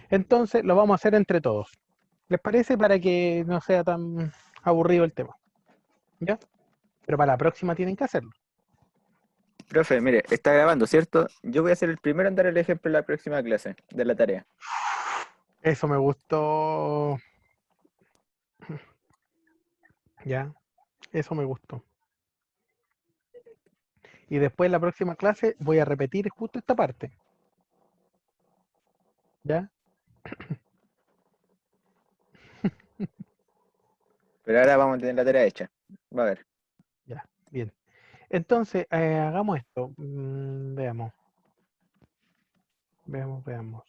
Entonces lo vamos a hacer entre todos. ¿Les parece? Para que no sea tan aburrido el tema. ¿Ya? Pero para la próxima tienen que hacerlo. Profe, mire, está grabando, ¿cierto? Yo voy a ser el primero en dar el ejemplo en la próxima clase de la tarea. Eso me gustó. Ya, eso me gustó. Y después en la próxima clase voy a repetir justo esta parte. ¿Ya? Pero ahora vamos a tener la tarea hecha. Va a ver. Ya, bien. Entonces, hagamos esto. Veamos, veamos.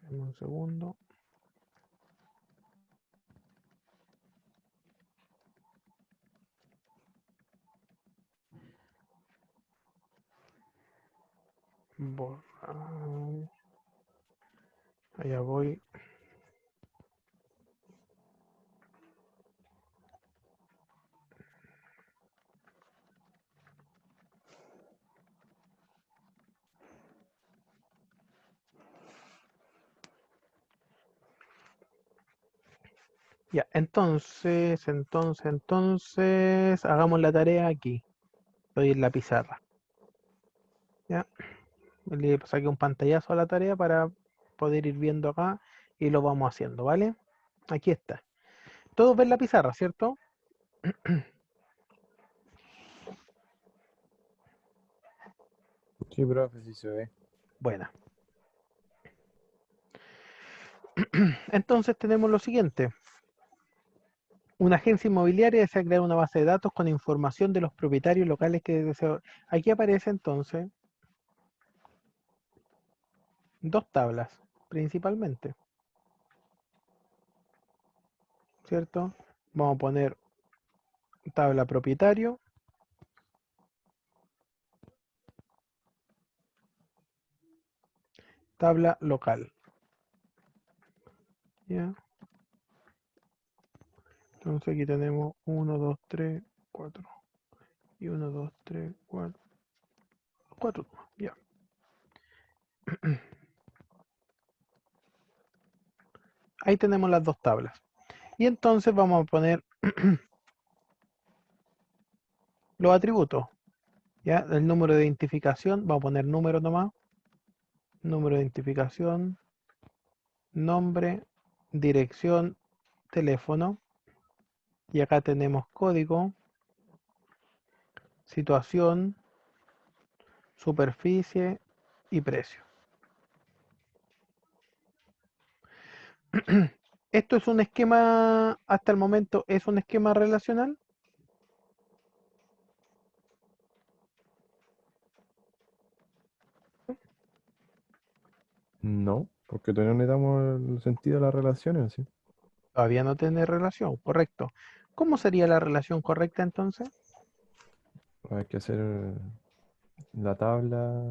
Dame un segundo. Borrar. Allá voy. Ya, entonces, hagamos la tarea aquí. Estoy en la pizarra. Ya, le saqué un pantallazo a la tarea para poder ir viendo acá y lo vamos haciendo, ¿vale? Aquí está. Todos ven la pizarra, ¿cierto? Sí, profe, sí se ve. Buena. Entonces tenemos lo siguiente. Una agencia inmobiliaria desea crear una base de datos con información de los propietarios locales que desea. Aquí aparece entonces dos tablas, principalmente, ¿cierto? Vamos a poner tabla propietario, tabla local. ¿Ya? Entonces aquí tenemos 1, 2, 3, 4. Y 1, 2, 3, 4. 4. Ya. Ahí tenemos las dos tablas. Y entonces vamos a poner los atributos. ¿Ya? El número de identificación, vamos a poner número nomás. Número de identificación, nombre, dirección, teléfono. Y acá tenemos código, situación, superficie y precio. Esto es un esquema, hasta el momento es un esquema relacional. No, porque todavía no le damos el sentido a las relaciones, ¿sí? Todavía no tiene relación, correcto. ¿Cómo sería la relación correcta entonces? Hay que hacer la tabla,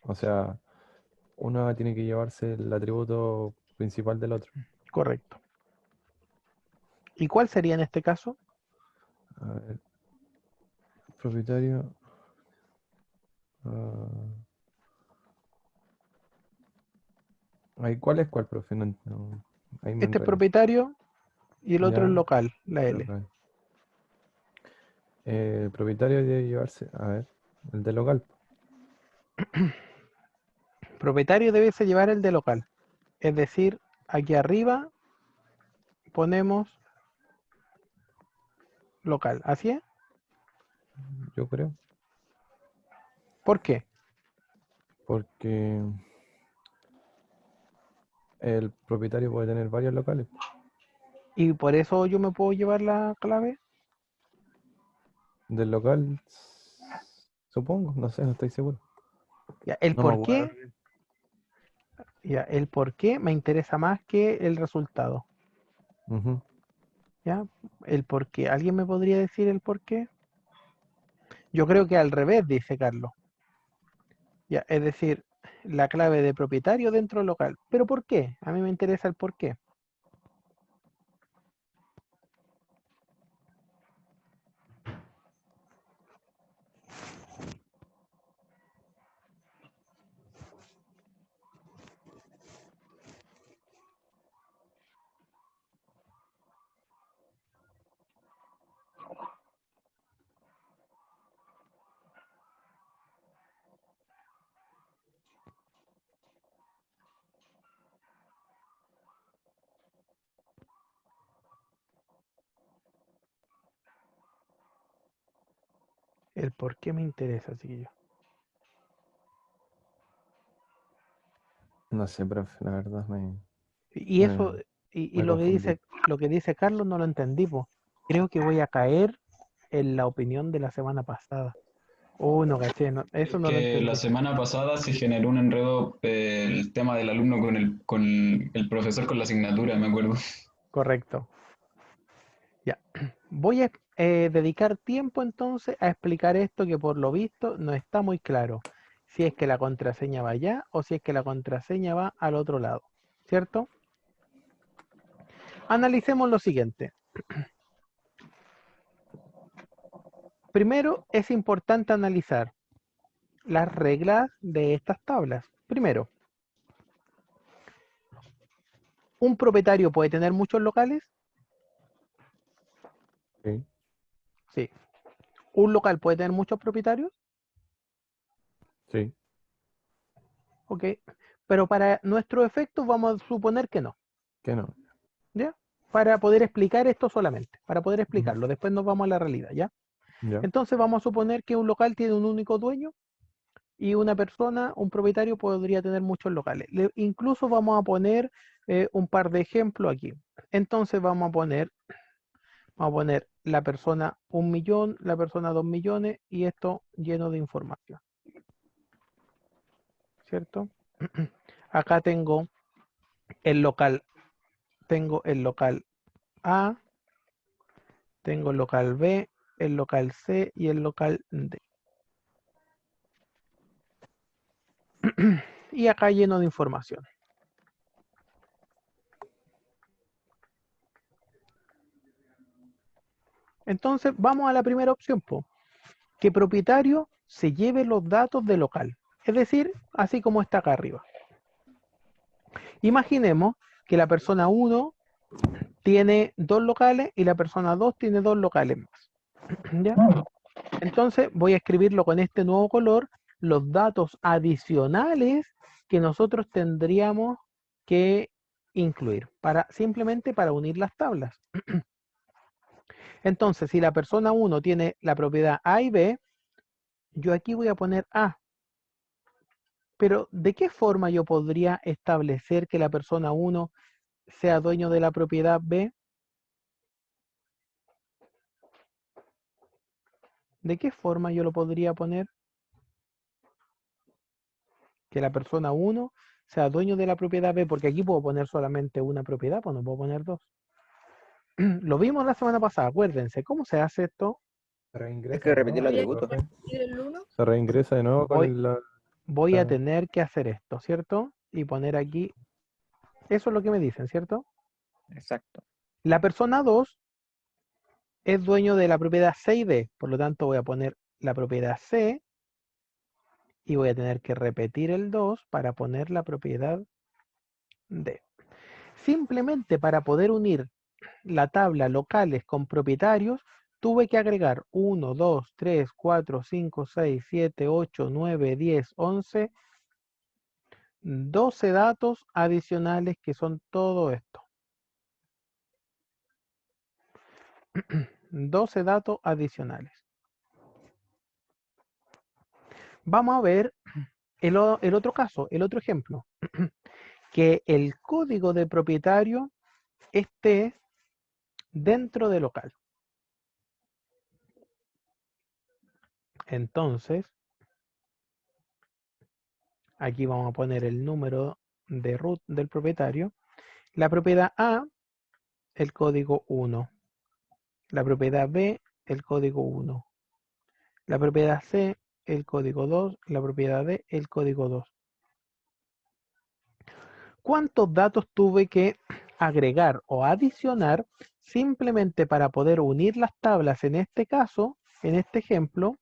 o sea, uno tiene que llevarse el atributo principal del otro. Correcto. ¿Y cuál sería en este caso? A ver, propietario. ah, Ahí, ¿cuál es cuál, profe? Ahí me Este es enredé. propietario y el otro es Ya, local, la L. local. El propietario debe llevarse, a ver, el de local. Propietario debe llevar el de local. Es decir, aquí arriba ponemos local. ¿Así es? Yo creo, ¿Por qué? porque el propietario puede tener varios locales. Y por eso yo me puedo llevar la clave. Del local, supongo, no sé, no estoy seguro. Ya, el No me por acuerdo. qué, ya, el por qué me interesa más que el resultado. Ujú. ¿Ya? El por qué. ¿Alguien me podría decir el por qué? Yo creo que al revés, dice Carlos. Ya, es decir, la clave de propietario dentro del local. ¿Pero por qué? A mí me interesa el por qué. El por qué me interesa, chiquillo. No sé, profe, la verdad Y eso, me, y me confundí. lo que dice Carlos no lo entendí, po. Creo que voy a caer en la opinión de la semana pasada. No caché, eso Es no lo que la entendí. semana pasada se generó un enredo, el tema del alumno con el profesor con la asignatura, me acuerdo. Correcto. Ya. Voy a dedicar tiempo entonces a explicar esto que por lo visto no está muy claro. Si es que la contraseña va allá o si es que la contraseña va al otro lado. ¿Cierto? Analicemos lo siguiente. Primero es importante analizar las reglas de estas tablas. Primero, ¿un propietario puede tener muchos locales? Sí, Sí. ¿Un local puede tener muchos propietarios? sí, Ok. Pero para nuestro efecto vamos a suponer que no. que no. ¿Ya? Para poder explicar esto solamente. Para poder Ujú. explicarlo. Después nos vamos a la realidad. ¿Ya? Ya, Entonces vamos a suponer que un local tiene un único dueño y una persona, un propietario, podría tener muchos locales. Incluso vamos a poner un par de ejemplos aquí. Entonces vamos a poner la persona 1.000.000, la persona 2.000.000 y esto lleno de información. ¿Cierto? Acá tengo el local A, tengo el local B, el local C y el local D. Y acá lleno de información. Entonces vamos a la primera opción, que propietario se lleve los datos del local. Es decir, así como está acá arriba. Imaginemos que la persona 1 tiene 2 locales y la persona 2 tiene 2 locales más. ¿Ya? Entonces voy a escribirlo con este nuevo color, los datos adicionales que nosotros tendríamos que incluir, simplemente para unir las tablas. Entonces, si la persona 1 tiene la propiedad A y B, yo aquí voy a poner A. Pero, ¿de qué forma yo podría establecer que la persona 1 sea dueño de la propiedad B? ¿De qué forma yo lo podría poner? Que la persona 1 sea dueño de la propiedad B, porque aquí puedo poner solamente una propiedad, pues no puedo poner dos. Lo vimos la semana pasada, acuérdense. ¿Cómo se hace esto? se Es reingresa que de repetir nuevo, el Había ¿cierto, que atributo. profe? repetir el 1. Se reingresa de nuevo Voy, con voy a la- tener que hacer esto, ¿cierto? Y poner aquí, eso es lo que me dicen, ¿cierto? Exacto. La persona 2 es dueño de la propiedad C y D, por lo tanto voy a poner la propiedad C y voy a tener que repetir el 2 para poner la propiedad D. Simplemente para poder unir la tabla locales con propietarios, tuve que agregar 1, 2, 3, 4, 5, 6, 7, 8, 9, 10, 11, 12 datos adicionales que son todo esto. 12 datos adicionales. Vamos a ver el otro caso, el otro ejemplo. Que el código de propietario esté dentro de local. Entonces, aquí vamos a poner el número de root del propietario. La propiedad A, el código 1. La propiedad B, el código 1. La propiedad C, el código 2. La propiedad D, el código 2. ¿Cuántos datos tuve que agregar o adicionar simplemente para poder unir las tablas? En este caso, en este ejemplo,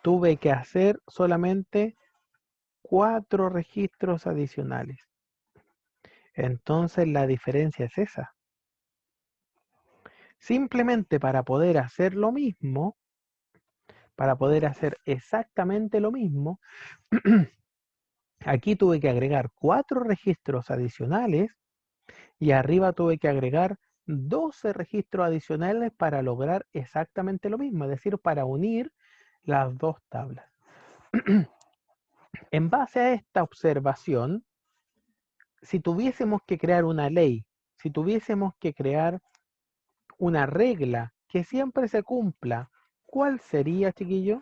tuve que hacer solamente 4 registros adicionales. Entonces la diferencia es esa. Simplemente para poder hacer lo mismo, para poder hacer exactamente lo mismo, aquí tuve que agregar 4 registros adicionales y arriba tuve que agregar 12 registros adicionales para lograr exactamente lo mismo, es decir, para unir las dos tablas. En base a esta observación, si tuviésemos que crear una ley, si tuviésemos que crear una regla que siempre se cumpla, ¿cuál sería, chiquillo?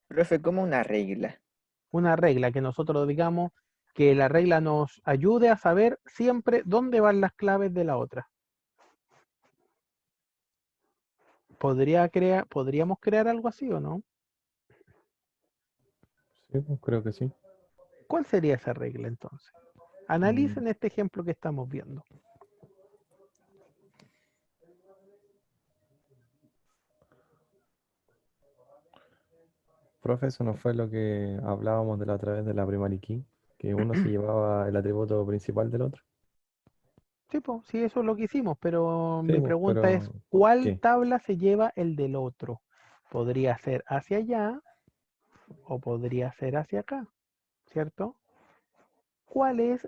Profe, ¿cómo una regla? Una regla que nosotros digamos que la regla nos ayude a saber siempre dónde van las claves de la otra. ¿Podríamos crear algo así o no? Sí, pues, creo que sí. ¿Cuál sería esa regla entonces? Analicen este ejemplo que estamos viendo. Profe, eso no fue lo que hablábamos de la otra vez de la primary key, que uno se llevaba el atributo principal del otro. Sí, pues, sí, eso es lo que hicimos, pero Sí, mi pues, pregunta es, pero ¿por ¿cuál qué? tabla se lleva el del otro? Podría ser hacia allá o podría ser hacia acá, ¿cierto? ¿Cuál es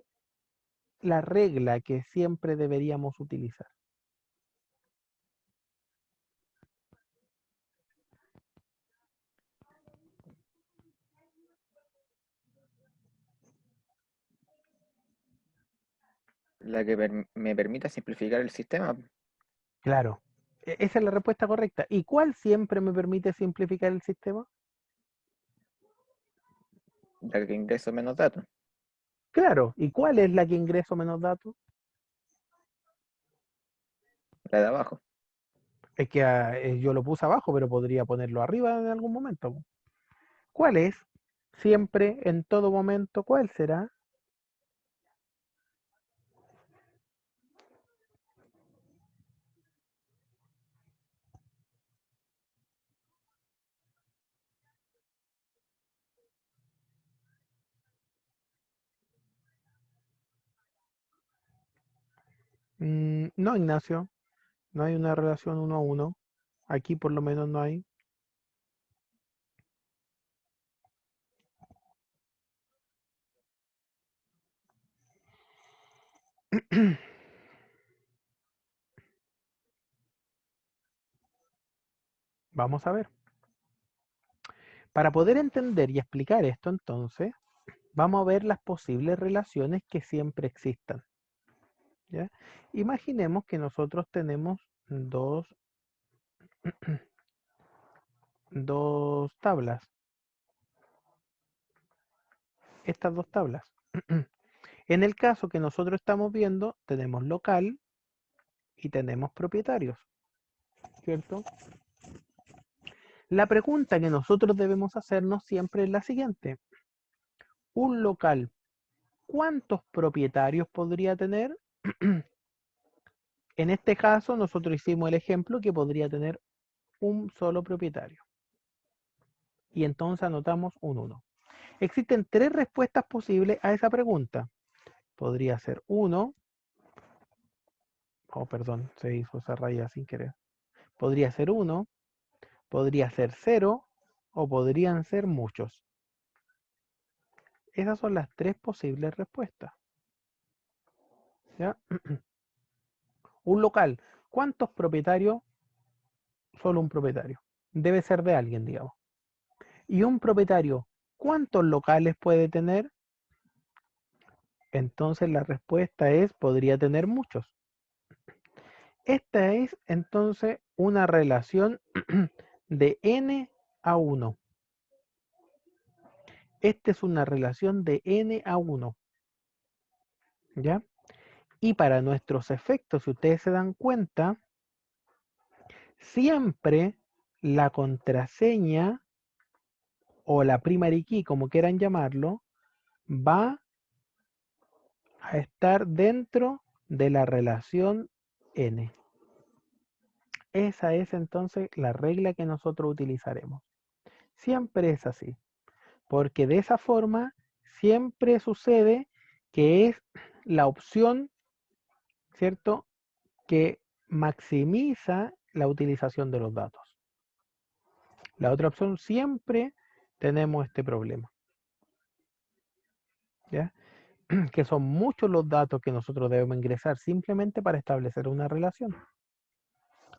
la regla que siempre deberíamos utilizar? La que me permita simplificar el sistema, Claro, esa es la respuesta correcta. ¿Y cuál siempre me permite simplificar el sistema? la que ingreso menos datos, Claro, ¿y cuál es la que ingreso menos datos? la de abajo. Es que yo lo puse abajo, pero podría ponerlo arriba en algún momento. ¿Cuál es? Siempre, en todo momento, ¿cuál será? No, Ignacio, no hay una relación uno a uno. Aquí por lo menos no hay. Vamos a ver. Para poder entender y explicar esto, entonces, vamos a ver las posibles relaciones que siempre existan. ¿Ya? Imaginemos que nosotros tenemos dos tablas. Estas dos tablas. En el caso que nosotros estamos viendo, tenemos local y tenemos propietarios, ¿cierto? La pregunta que nosotros debemos hacernos siempre es la siguiente. Un local, ¿cuántos propietarios podría tener? En este caso, nosotros hicimos el ejemplo que podría tener un solo propietario. Y entonces anotamos un 1. Existen tres respuestas posibles a esa pregunta. Podría ser 1, oh perdón, se hizo esa raya sin querer. Podría ser 1, podría ser 0 o podrían ser muchos. Esas son las tres posibles respuestas. ¿Ya? Un local, ¿cuántos propietarios? Solo un propietario. Debe ser de alguien, digamos. Y un propietario, ¿cuántos locales puede tener? Entonces la respuesta es, podría tener muchos. Esta es entonces una relación de n a 1. Esta es una relación de n a 1. ¿Ya? Y para nuestros efectos, si ustedes se dan cuenta, siempre la contraseña o la primary key, como quieran llamarlo, va a estar dentro de la relación n. Esa es entonces la regla que nosotros utilizaremos. Siempre es así, porque de esa forma siempre sucede que es la opción, ¿cierto?, que maximiza la utilización de los datos. La otra opción siempre tenemos este problema, ¿ya? Que son muchos los datos que nosotros debemos ingresar simplemente para establecer una relación.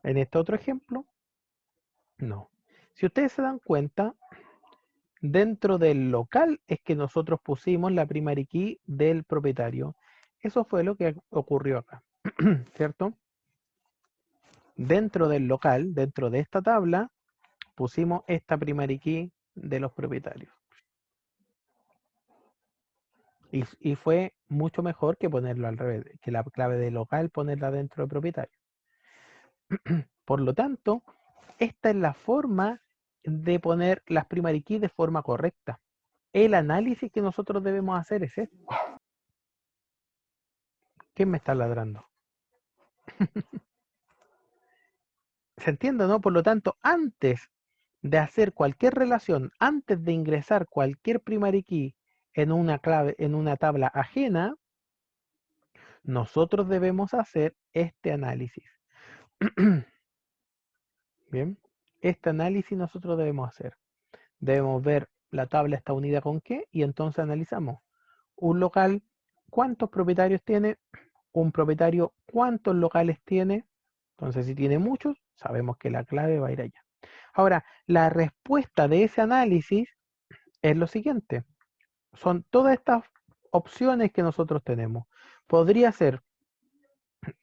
En este otro ejemplo, no. Si ustedes se dan cuenta, dentro del local es que nosotros pusimos la primary key del propietario. Eso fue lo que ocurrió acá, ¿cierto? Dentro del local, dentro de esta tabla, pusimos esta primary key de los propietarios. Y fue mucho mejor que ponerlo al revés, que la clave de local ponerla dentro del propietario. Por lo tanto, esta es la forma de poner las primary keys de forma correcta. El análisis que nosotros debemos hacer es este. ¿Quién me está ladrando? ¿Se entiende, no? Por lo tanto, antes de hacer cualquier relación, antes de ingresar cualquier primary key en una clave, en una tabla ajena, nosotros debemos hacer este análisis. Bien, este análisis nosotros debemos hacer. Debemos ver la tabla está unida con qué y entonces analizamos. Un local, ¿cuántos propietarios tiene? Un propietario, ¿cuántos locales tiene? Entonces, si tiene muchos, sabemos que la clave va a ir allá. Ahora, la respuesta de ese análisis es lo siguiente. Son todas estas opciones que nosotros tenemos. Podría ser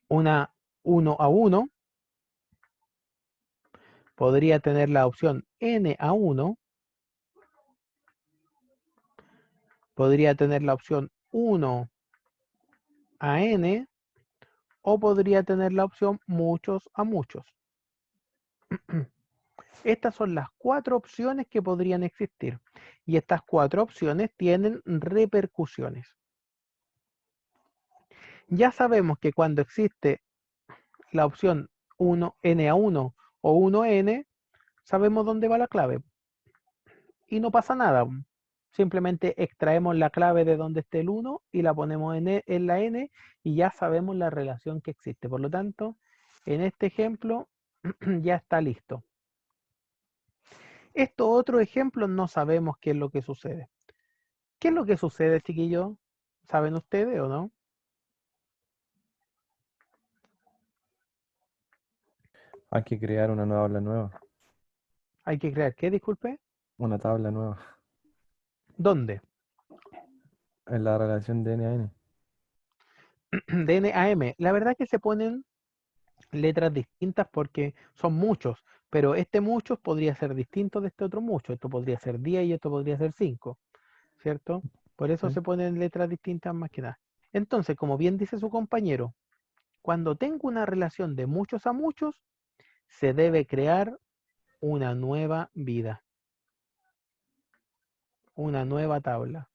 una 1 a 1. Podría tener la opción n a 1. Podría tener la opción 1 a n. O podría tener la opción muchos a muchos. Estas son las 4 opciones que podrían existir. Y estas 4 opciones tienen repercusiones. Ya sabemos que cuando existe la opción 1n a 1 o 1n, sabemos dónde va la clave. Y no pasa nada. Simplemente extraemos la clave de donde esté el 1 y la ponemos en la n y ya sabemos la relación que existe. Por lo tanto, en este ejemplo ya está listo. Estos otros ejemplos no sabemos qué es lo que sucede. ¿Qué es lo que sucede, chiquillos? ¿Saben ustedes o no? Hay que crear una tabla nueva. Hay que crear, ¿qué? Disculpe. Una tabla nueva. ¿Dónde? En la relación de N a N. De N a M. La verdad que se ponen letras distintas porque son muchos, pero este muchos podría ser distinto de este otro mucho. Esto podría ser 10 y esto podría ser 5, ¿cierto? Por eso Sí. se ponen letras distintas más que nada. Entonces, como bien dice su compañero, cuando tengo una relación de muchos a muchos, se debe crear una nueva vida, una nueva tabla.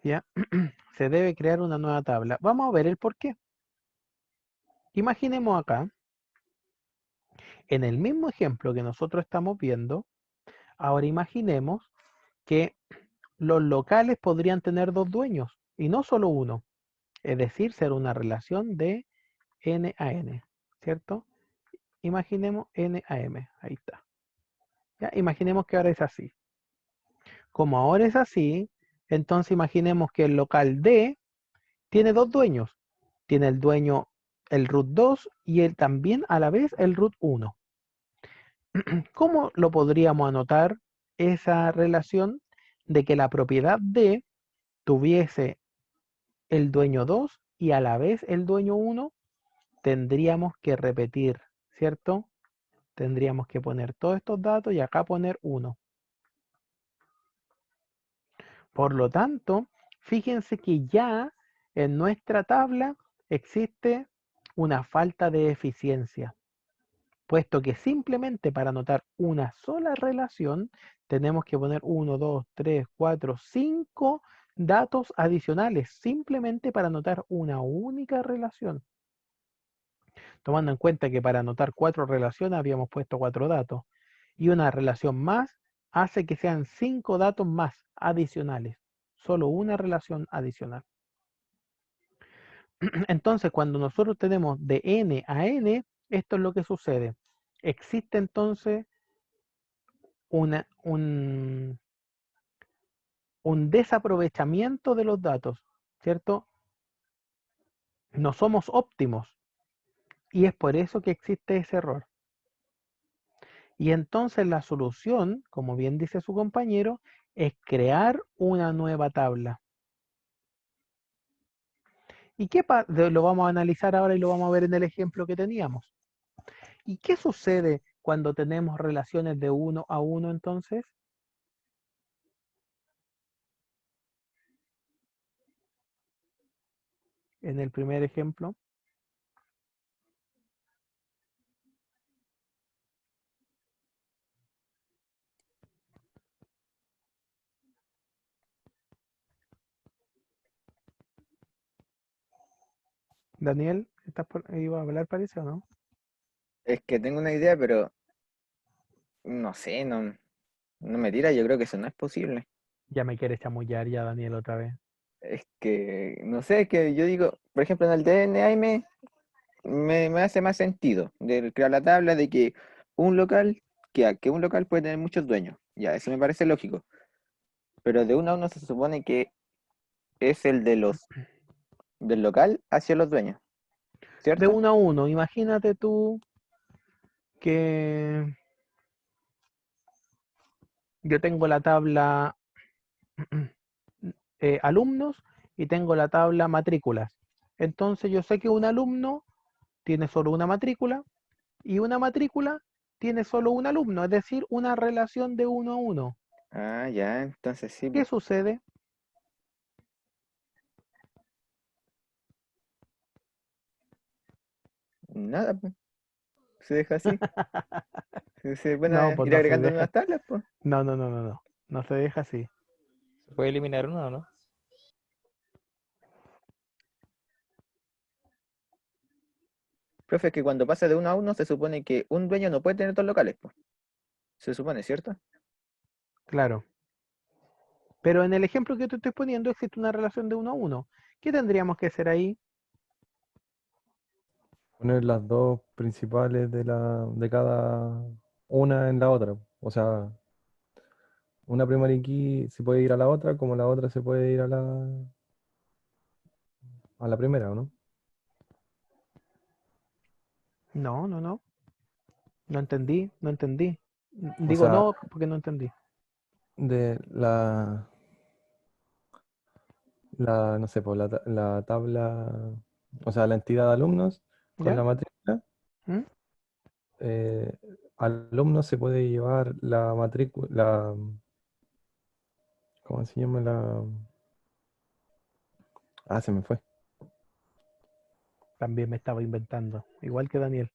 ¿Ya? Se debe crear una nueva tabla. Vamos a ver el por qué. Imaginemos acá, en el mismo ejemplo que nosotros estamos viendo, ahora imaginemos que los locales podrían tener 2 dueños y no solo uno. Es decir, ser una relación de N a N, ¿cierto? Imaginemos N a M, ahí está. ¿Ya? Imaginemos que ahora es así. Como ahora es así, entonces imaginemos que el local D tiene 2 dueños. Tiene el dueño el root 2 y también a la vez el root 1. ¿Cómo lo podríamos anotar esa relación de que la propiedad D tuviese el dueño 2 y a la vez el dueño 1? Tendríamos que repetir, ¿cierto? Tendríamos que poner todos estos datos y acá poner 1. Por lo tanto, fíjense que ya en nuestra tabla existe una falta de eficiencia, puesto que simplemente para anotar una sola relación tenemos que poner 1, 2, 3, 4, 5 datos adicionales, simplemente para anotar una única relación. Tomando en cuenta que para anotar 4 relaciones habíamos puesto 4 datos. Y una relación más hace que sean 5 datos más adicionales. Solo una relación adicional. Entonces, cuando nosotros tenemos de n a n, esto es lo que sucede. Existe entonces un desaprovechamiento de los datos, ¿cierto? No somos óptimos y es por eso que existe ese error. Y entonces la solución, como bien dice su compañero, es crear una nueva tabla. ¿Y lo vamos a analizar ahora y lo vamos a ver en el ejemplo que teníamos? ¿Y qué sucede cuando tenemos relaciones de 1 a 1 entonces? En el primer ejemplo. Daniel, iba a hablar, parece, o no? Es que tengo una idea, pero no sé, no me tira, yo creo que eso no es posible. Ya me quiere chamullar ya Daniel otra vez. Es que, no sé, es que yo digo, por ejemplo, en el DNA me hace más sentido de crear la tabla de que un local, que un local puede tener muchos dueños. Ya, eso me parece lógico. Pero de uno a uno se supone que es el del local hacia los dueños, De ¿cierto? 1 a 1, imagínate tú que yo tengo la tabla alumnos y tengo la tabla matrículas. Entonces yo sé que un alumno tiene solo una matrícula y una matrícula tiene solo un alumno, es decir, una relación de 1 a 1. Ah, ya, entonces sí, ¿Qué pues, sucede? nada, pues, se deja así. Se van No, a pues ir no se agregando deja. nuevas tablas, pues. No, no, no, no, no. No se deja así. ¿Se puede eliminar uno o no? Profe, es que cuando pasa de uno a uno se supone que un dueño no puede tener dos locales, pues. Se supone, ¿cierto? Claro. Pero en el ejemplo que te estoy poniendo existe una relación de 1 a 1. ¿Qué tendríamos que hacer ahí? Poner las dos principales de cada una en la otra. O sea, una primary key se puede ir a la otra, como la otra se puede ir a la primera, ¿o no? No, no, no. No entendí, no entendí. O Digo sea, no porque no entendí. de no sé, pues la tabla, o sea, la entidad de alumnos con ¿Ya? la matrícula, ¿Mm? eh, alumnos se puede llevar la matrícula, ¿cómo se llama la? Ah, se me fue. También me estaba inventando. Igual que Daniel.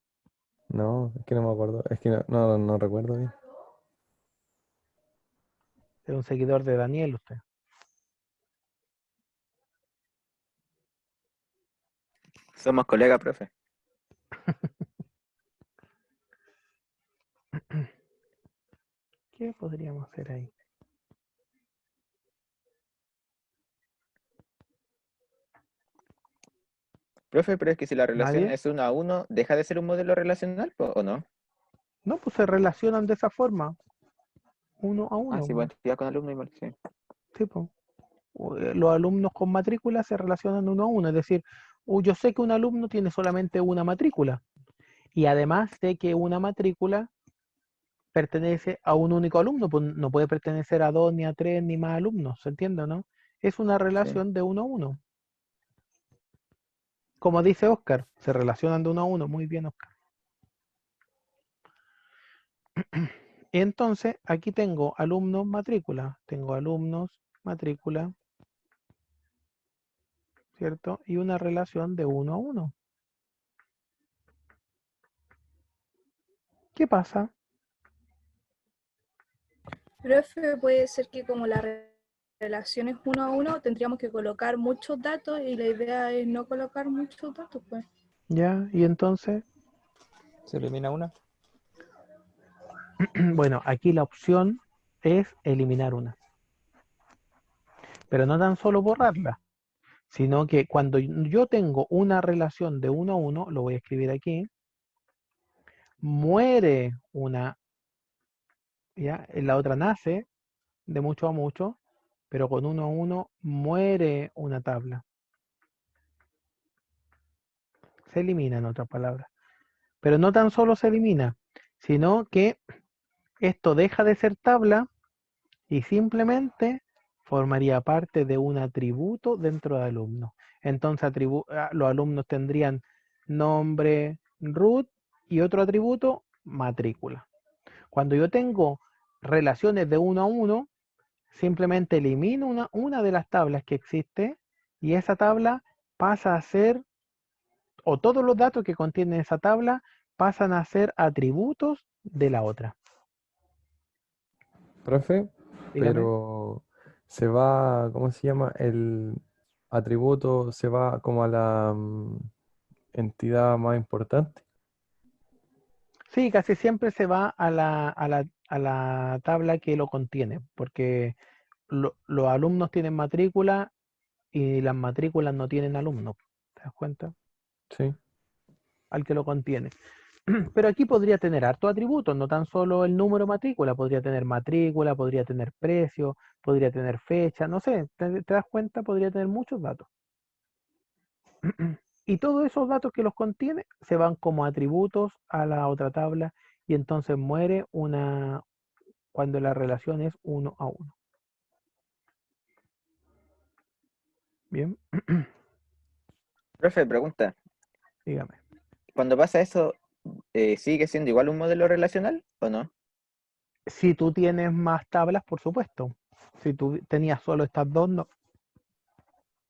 No, es que no me acuerdo, es que no recuerdo bien. Es un seguidor de Daniel usted. Somos colegas, profe. ¿Qué podríamos hacer ahí? Profe, pero es que si la relación ¿Nadie? es uno a uno, ¿deja de ser un modelo relacional, po, o no? No, pues se relacionan de esa forma. 1 a Ah, 1. sí, bueno, actividad con alumno igual, sí. Sí, po. Los alumnos con matrícula se relacionan 1 a 1. Es decir, yo sé que un alumno tiene solamente una matrícula. Y además sé que una matrícula pertenece a un único alumno, pues no puede pertenecer a 2, ni a 3, ni más alumnos, ¿se entiende, no? Es una Sí. relación de 1 a 1. Como dice Oscar, se relacionan de 1 a 1. Muy bien, Oscar. Entonces, aquí tengo alumnos, matrícula. Tengo alumnos, matrícula, ¿cierto? Y una relación de 1 a 1. ¿Qué pasa? Profe, puede ser que como la relación es 1 a 1, tendríamos que colocar muchos datos y la idea es no colocar muchos datos, pues. ¿Ya? Y entonces, ¿Se elimina una? Bueno, aquí la opción es eliminar una. Pero no tan solo borrarla, sino que cuando yo tengo una relación de 1 a 1, lo voy a escribir aquí, muere una, ¿ya? La otra nace de mucho a mucho, pero con 1 a 1 muere una tabla. Se elimina, en otras palabras. Pero no tan solo se elimina, sino que esto deja de ser tabla y simplemente formaría parte de un atributo dentro de alumno. Entonces los alumnos tendrían nombre root y otro atributo matrícula. Cuando yo tengo relaciones de 1 a 1, simplemente elimino una de las tablas que existe y esa tabla pasa a ser, o todos los datos que contiene esa tabla pasan a ser atributos de la otra. Profe, Dígame. pero se va, ¿cómo se llama? El atributo se va como a la entidad más importante. Sí, casi siempre se va a la tabla que lo contiene, porque los alumnos tienen matrícula y las matrículas no tienen alumnos. ¿Te das cuenta? Sí. Al que lo contiene. Pero aquí podría tener hartos atributos, no tan solo el número matrícula, podría tener precio, podría tener fecha, no sé, ¿te das cuenta? Podría tener muchos datos. Y todos esos datos que los contiene se van como atributos a la otra tabla y entonces muere cuando la relación es 1 a 1. Bien, Profe, pregunta, dígame. cuando pasa eso, ¿sigue siendo igual un modelo relacional o no? Si tú tienes más tablas, por supuesto. Si tú tenías solo estas dos, no.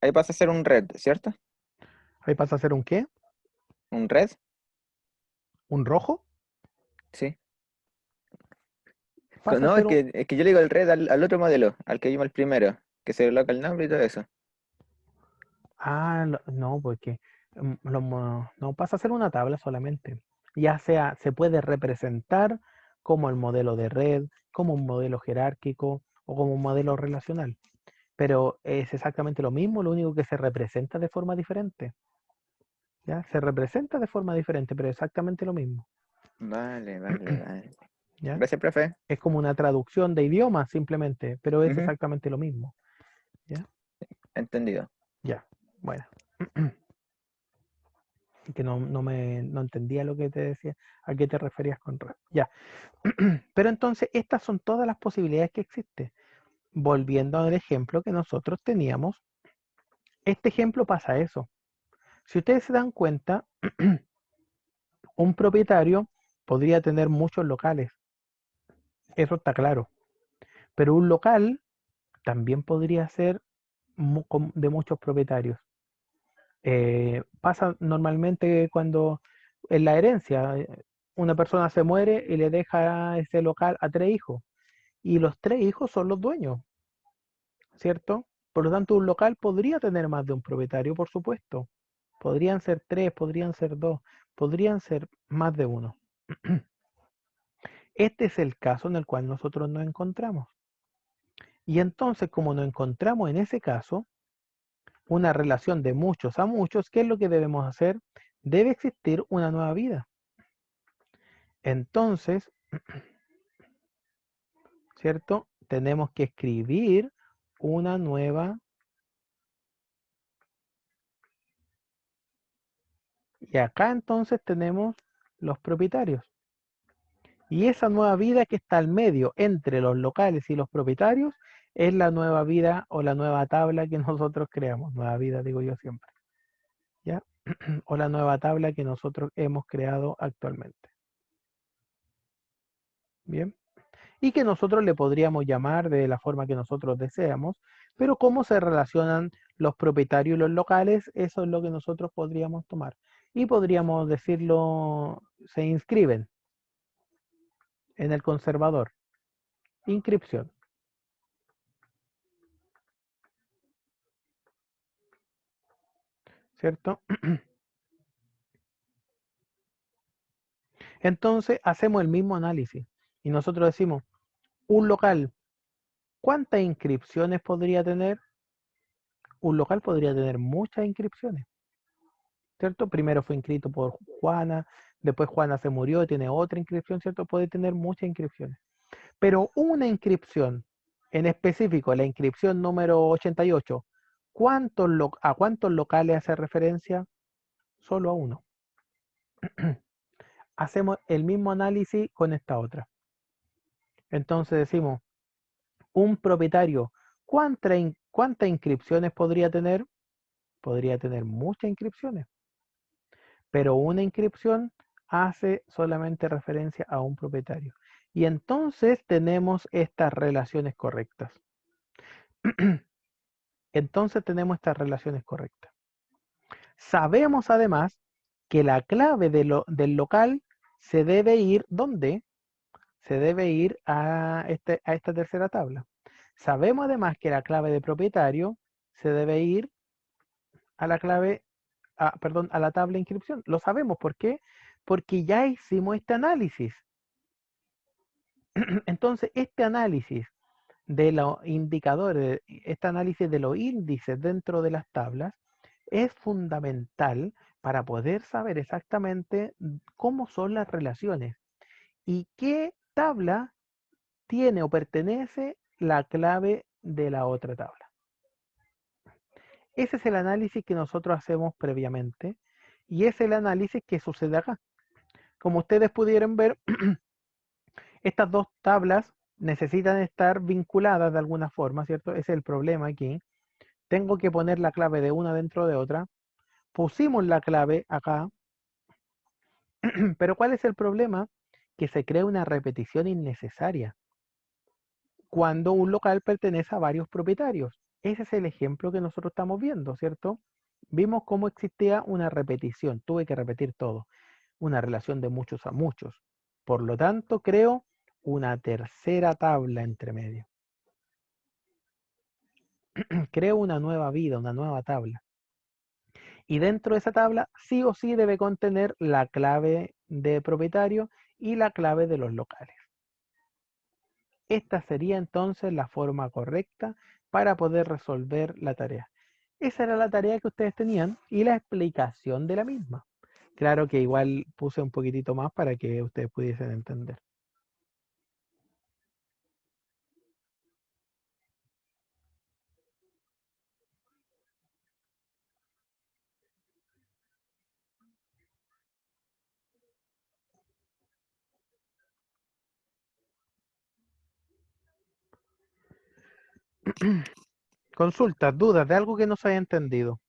Ahí pasa a ser un red, ¿cierto? Ahí pasa a ser un qué, ¿Un red? un rojo, Sí. pasa a No, ser un... es que yo le digo el red al otro modelo, al que vimos el primero, que se coloca el nombre y todo eso. Ah, no, porque no pasa a ser una tabla solamente. Ya sea, se puede representar como el modelo de red, como un modelo jerárquico o como un modelo relacional. Pero es exactamente lo mismo, lo único que se representa de forma diferente. ¿Ya? Se representa de forma diferente, pero exactamente lo mismo. Vale, vale, vale. ¿Ya? Gracias, profe. Es como una traducción de idioma simplemente, pero es Ujú, exactamente lo mismo. ¿Ya? entendido. Ya, bueno. Que no entendía lo que te decía, a qué te referías con red. Ya. Pero entonces, estas son todas las posibilidades que existen. Volviendo al ejemplo que nosotros teníamos, este ejemplo pasa eso. Si ustedes se dan cuenta, un propietario podría tener muchos locales, eso está claro. Pero un local también podría ser de muchos propietarios. Pasa normalmente cuando en la herencia una persona se muere y le deja ese local a 3 hijos y los 3 hijos son los dueños, ¿cierto? Por lo tanto, un local podría tener más de un propietario, por supuesto. Podrían ser 3, podrían ser 2, podrían ser más de uno. Este es el caso en el cual nosotros nos encontramos. Y entonces, como nos encontramos en ese caso, una relación de muchos a muchos, ¿qué es lo que debemos hacer? Debe existir una nueva vida. Entonces, ¿cierto? Tenemos que escribir una nueva, y acá entonces tenemos los propietarios. Y esa nueva vida que está al medio entre los locales y los propietarios es la nueva vida o la nueva tabla que nosotros creamos. Nueva vida, digo yo siempre. ¿Ya? O la nueva tabla que nosotros hemos creado actualmente. Bien. Y que nosotros le podríamos llamar de la forma que nosotros deseamos, pero cómo se relacionan los propietarios y los locales, eso es lo que nosotros podríamos tomar. Y podríamos decirlo, se inscriben en el conservador. Inscripción, ¿cierto? Entonces hacemos el mismo análisis y nosotros decimos, un local, ¿cuántas inscripciones podría tener? Un local podría tener muchas inscripciones, ¿cierto? Primero fue inscrito por Juana, después Juana se murió y tiene otra inscripción, ¿cierto? Puede tener muchas inscripciones. Pero una inscripción, en específico, la inscripción número 88, ¿a cuántos locales hace referencia? Solo a uno. Hacemos el mismo análisis con esta otra. Entonces decimos, un propietario, ¿cuántas inscripciones podría tener? Podría tener muchas inscripciones, pero una inscripción hace solamente referencia a un propietario. Y entonces tenemos estas relaciones correctas. Entonces tenemos estas relaciones correctas. Sabemos además que la clave del local se debe ir, ¿dónde? Se debe ir a esta tercera tabla. Sabemos además que la clave de propietario se debe ir a la clave, a la tabla de inscripción. Lo sabemos, ¿por qué? Porque ya hicimos este análisis. Entonces, este análisis de los indicadores, este análisis de los índices dentro de las tablas es fundamental para poder saber exactamente cómo son las relaciones y qué tabla tiene o pertenece la clave de la otra tabla. Ese es el análisis que nosotros hacemos previamente y es el análisis que sucede acá. Como ustedes pudieron ver, estas dos tablas necesitan estar vinculadas de alguna forma, ¿cierto? Ese es el problema aquí. Tengo que poner la clave de una dentro de otra. Pusimos la clave acá, pero ¿cuál es el problema? Que se crea una repetición innecesaria cuando un local pertenece a varios propietarios. Ese es el ejemplo que nosotros estamos viendo, ¿cierto? Vimos cómo existía una repetición, tuve que repetir todo, una relación de muchos a muchos. Por lo tanto, creo una tercera tabla entre medio. Creo una nueva vida, una nueva tabla. Y dentro de esa tabla sí o sí debe contener la clave de propietario y la clave de los locales. Esta sería entonces la forma correcta para poder resolver la tarea. Esa era la tarea que ustedes tenían y la explicación de la misma. Claro que igual puse un poquitito más para que ustedes pudiesen entender. Consultas, dudas de algo que no se haya entendido.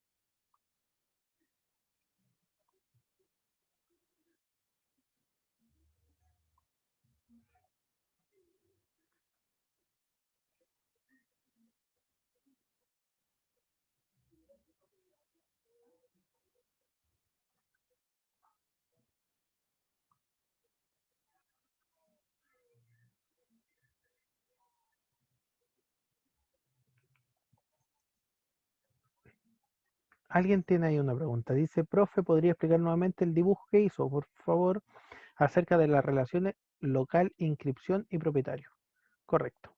Alguien tiene ahí una pregunta. Dice, profe, ¿podría explicar nuevamente el dibujo que hizo, por favor, acerca de las relaciones local, inscripción y propietario? Correcto.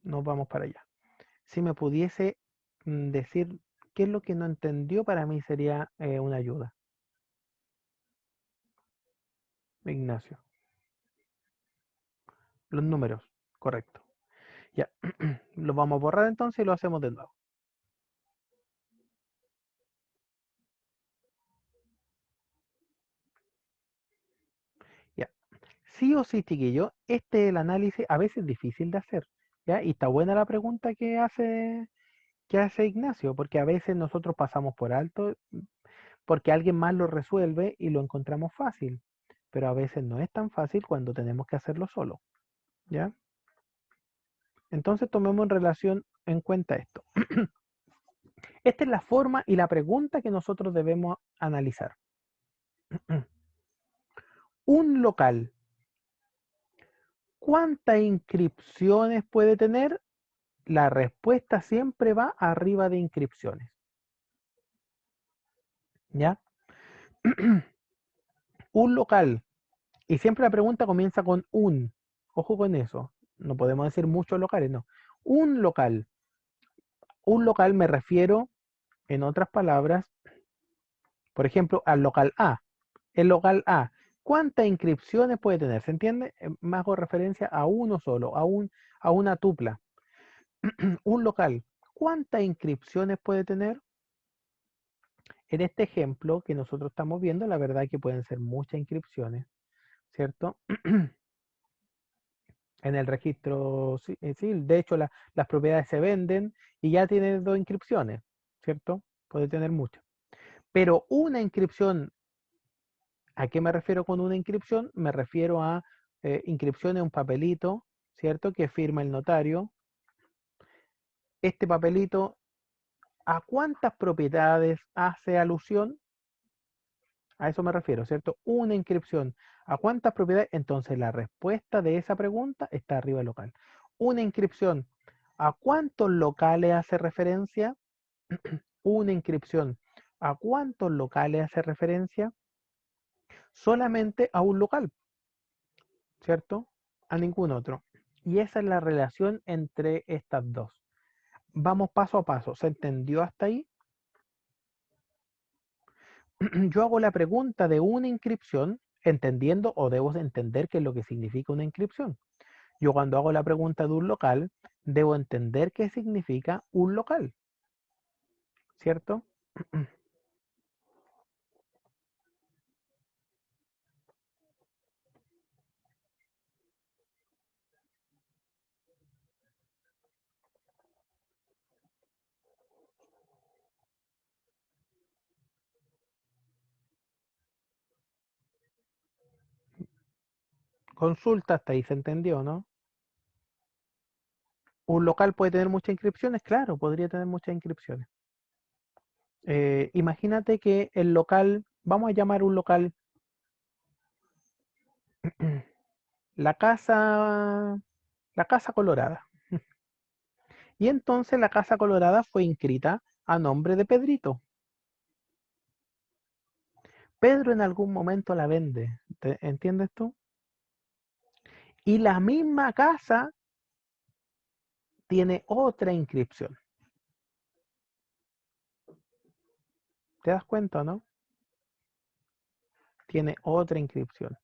Nos vamos para allá. Si me pudiese decir qué es lo que no entendió, para mí sería una ayuda. Ignacio. Los números, correcto. Ya, los vamos a borrar entonces y lo hacemos de nuevo. Ya, sí o sí, chiquillo, este es el análisis a veces difícil de hacer. ¿Ya? Y está buena la pregunta que hace Ignacio, porque a veces nosotros pasamos por alto, porque alguien más lo resuelve y lo encontramos fácil. Pero a veces no es tan fácil cuando tenemos que hacerlo solo. ¿Ya? Entonces tomemos en cuenta esto. Esta es la forma y la pregunta que nosotros debemos analizar. Un local, ¿cuántas inscripciones puede tener? La respuesta siempre va arriba de inscripciones. ¿Ya? Un local, y siempre la pregunta comienza con un. Ojo con eso. No podemos decir muchos locales, no. Un local. Un local me refiero, en otras palabras, por ejemplo, al local A. El local A, ¿cuántas inscripciones puede tener? ¿Se entiende? Me hago referencia a uno solo, a una tupla. Un local, ¿cuántas inscripciones puede tener? En este ejemplo que nosotros estamos viendo, la verdad que pueden ser muchas inscripciones, ¿cierto? En el registro civil. De hecho, las propiedades se venden y ya tiene 2 inscripciones, ¿cierto? Puede tener muchas. Pero una inscripción, ¿a qué me refiero con una inscripción? Me refiero a inscripción en un papelito, ¿cierto? Que firma el notario. Este papelito, ¿a cuántas propiedades hace alusión? A eso me refiero, ¿cierto? Una inscripción. ¿A cuántas propiedades? Entonces la respuesta de esa pregunta está arriba del local. Una inscripción. ¿A cuántos locales hace referencia? Una inscripción. ¿A cuántos locales hace referencia? Solamente a un local, ¿cierto? A ningún otro. Y esa es la relación entre estas dos. Vamos paso a paso. ¿Se entendió hasta ahí? Yo hago la pregunta de una inscripción, entendiendo o debo entender qué es lo que significa una inscripción. Yo cuando hago la pregunta de un local, debo entender qué significa un local, ¿cierto? Consulta hasta ahí, ¿se entendió, no? ¿Un local puede tener muchas inscripciones? Claro, podría tener muchas inscripciones. Imagínate que el local, vamos a llamar un local la casa, la Casa Colorada. Y entonces la Casa Colorada fue inscrita a nombre de Pedrito. Pedro en algún momento la vende, ¿entiendes tú? Y la misma casa tiene otra inscripción. ¿Te das cuenta, no? Tiene otra inscripción.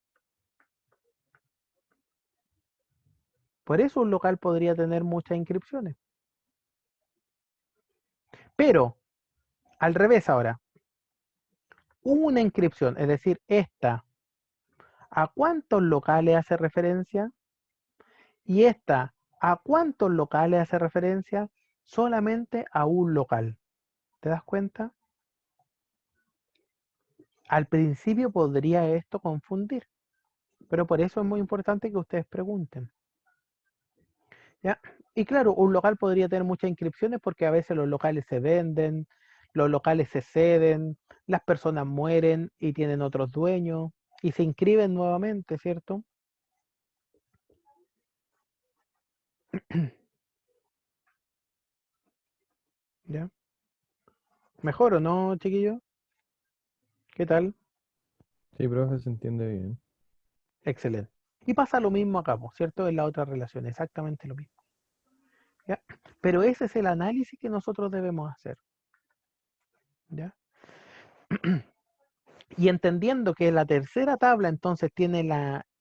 Por eso un local podría tener muchas inscripciones. Pero, al revés ahora, una inscripción, es decir, esta, ¿a cuántos locales hace referencia? Y esta, ¿a cuántos locales hace referencia? Solamente a un local. ¿Te das cuenta? Al principio podría esto confundir, pero por eso es muy importante que ustedes pregunten. ¿Ya? Y claro, un local podría tener muchas inscripciones porque a veces los locales se venden, los locales se ceden, las personas mueren y tienen otros dueños y se inscriben nuevamente, ¿cierto? ¿Ya? ¿Mejor o no, chiquillo? ¿Qué tal? Sí, profe, se entiende bien. Excelente. Y pasa lo mismo acá, po, ¿cierto? En la otra relación, exactamente lo mismo. ¿Ya? Pero ese es el análisis que nosotros debemos hacer. ¿Ya? Y entendiendo que la tercera tabla entonces tiene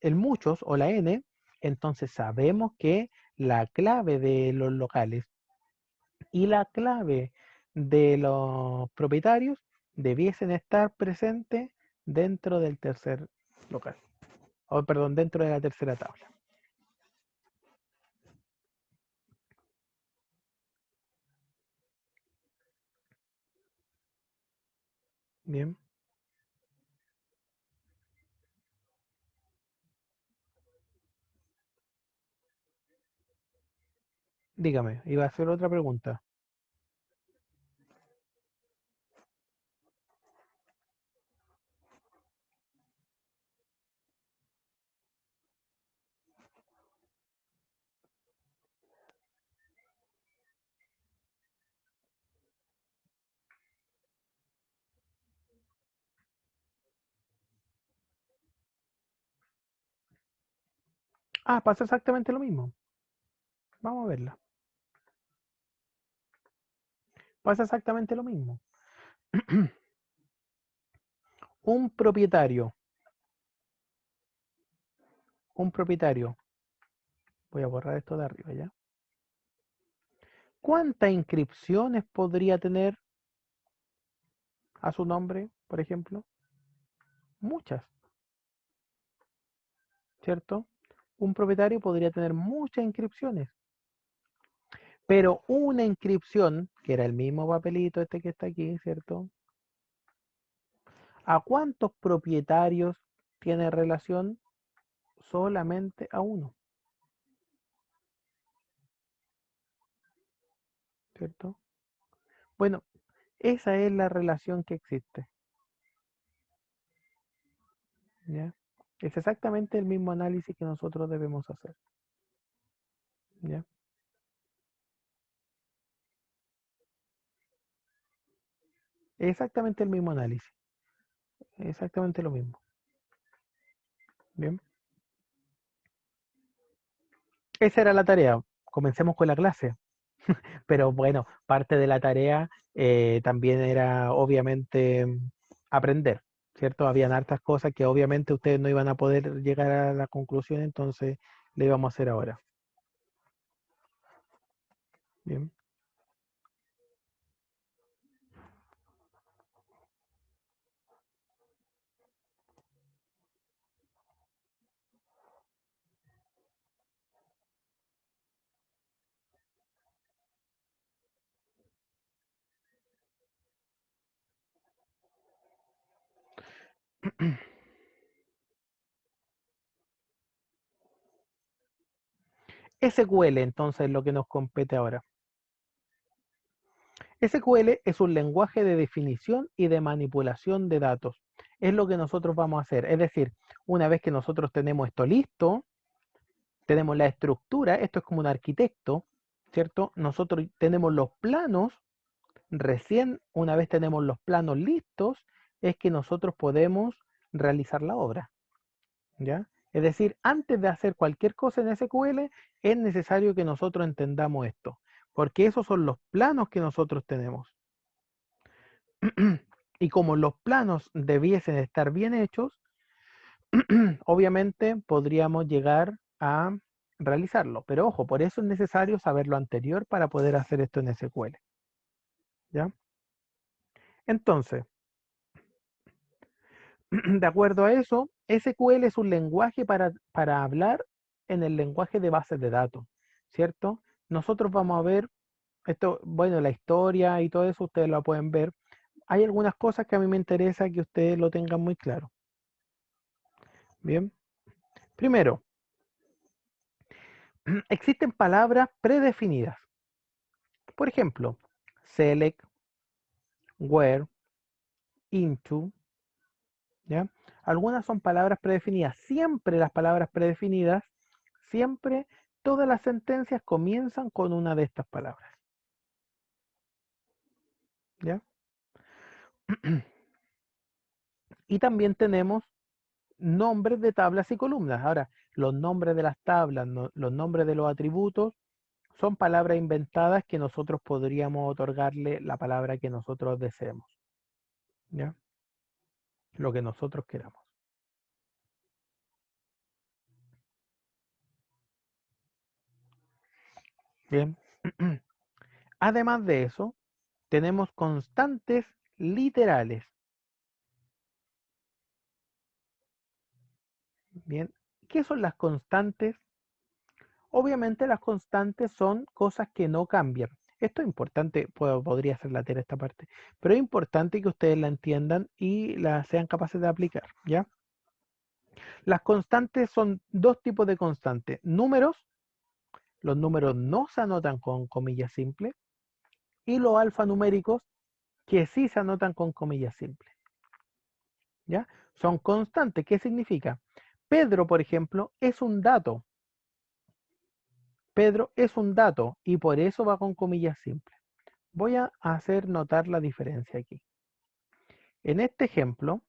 el muchos o la n, entonces sabemos que la clave de los locales y la clave de los propietarios debiesen estar presentes dentro del tercer local. O perdón, dentro de la tercera tabla. Bien. Dígame, iba a hacer otra pregunta. Ah, pasa exactamente lo mismo. Vamos a verla. Pasa exactamente lo mismo. Un propietario. Un propietario. Voy a borrar esto de arriba ya. ¿Cuántas inscripciones podría tener a su nombre, por ejemplo? Muchas, ¿cierto? Un propietario podría tener muchas inscripciones, pero una inscripción, que era el mismo papelito este que está aquí, ¿cierto? ¿A cuántos propietarios tiene relación? Solamente a uno, ¿cierto? Bueno, esa es la relación que existe, ¿ya? Es exactamente el mismo análisis que nosotros debemos hacer, ¿ya? Exactamente el mismo análisis, exactamente lo mismo, ¿bien? Esa era la tarea. Comencemos con la clase. Pero bueno, parte de la tarea también era obviamente aprender, ¿cierto? Habían hartas cosas que obviamente ustedes no iban a poder llegar a la conclusión, entonces le íbamos a hacer ahora. Bien. SQL entonces es lo que nos compete ahora. SQL es un lenguaje de definición y de manipulación de datos. Es lo que nosotros vamos a hacer. Es decir, una vez que nosotros tenemos esto listo, tenemos la estructura, esto es como un arquitecto, ¿cierto? Nosotros tenemos los planos, recién una vez tenemos los planos listos, es que nosotros podemos realizar la obra, ¿ya? Es decir, antes de hacer cualquier cosa en SQL, es necesario que nosotros entendamos esto, porque esos son los planos que nosotros tenemos. Y como los planos debiesen estar bien hechos, obviamente podríamos llegar a realizarlo. Pero ojo, por eso es necesario saber lo anterior para poder hacer esto en SQL. ¿Ya? Entonces, de acuerdo a eso, SQL es un lenguaje para hablar en el lenguaje de bases de datos, ¿cierto? Nosotros vamos a ver esto, bueno, la historia y todo eso ustedes lo pueden ver. Hay algunas cosas que a mí me interesa que ustedes lo tengan muy claro. Bien. Primero, existen palabras predefinidas. Por ejemplo, select, where, into, ¿ya? Algunas son palabras predefinidas. Siempre las palabras predefinidas, siempre todas las sentencias comienzan con una de estas palabras. ¿Ya? Y también tenemos nombres de tablas y columnas. Ahora, los nombres de las tablas, los nombres de los atributos, son palabras inventadas que nosotros podríamos otorgarle la palabra que nosotros deseemos. ¿Ya? Lo que nosotros queramos. Bien. Además de eso, tenemos constantes literales. Bien. ¿Qué son las constantes? Obviamente las constantes son cosas que no cambian. Esto es importante, podría ser la tarea esta parte, pero es importante que ustedes la entiendan y la sean capaces de aplicar, ¿ya? Las constantes son dos tipos de constantes. Números, los números no se anotan con comillas simples, y los alfanuméricos, que sí se anotan con comillas simples, ¿ya? Son constantes. ¿Qué significa? Pedro, por ejemplo, es un dato. Pedro es un dato y por eso va con comillas simples. Voy a hacer notar la diferencia aquí. En este ejemplo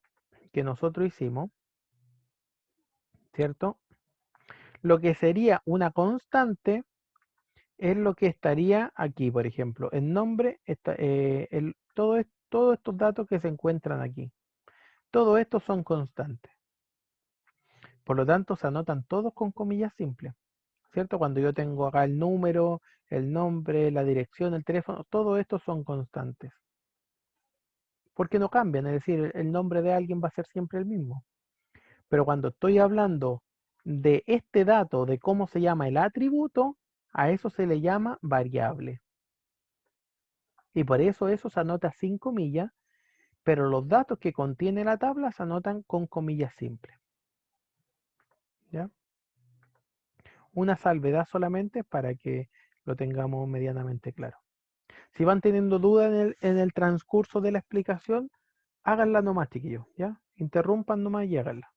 que nosotros hicimos, ¿cierto? Lo que sería una constante es lo que estaría aquí, por ejemplo. El nombre, todos estos datos que se encuentran aquí. Todos estos son constantes. Por lo tanto, se anotan todos con comillas simples. ¿Cierto? Cuando yo tengo acá el número, el nombre, la dirección, el teléfono, todo esto son constantes. Porque no cambian, es decir, el nombre de alguien va a ser siempre el mismo. Pero cuando estoy hablando de este dato, de cómo se llama el atributo, a eso se le llama variable. Y por eso se anota sin comillas, pero los datos que contiene la tabla se anotan con comillas simples. ¿Ya? Una salvedad solamente para que lo tengamos medianamente claro. Si van teniendo dudas en el transcurso de la explicación, háganla nomás, chiquillos, ¿ya? Interrumpan nomás y háganla.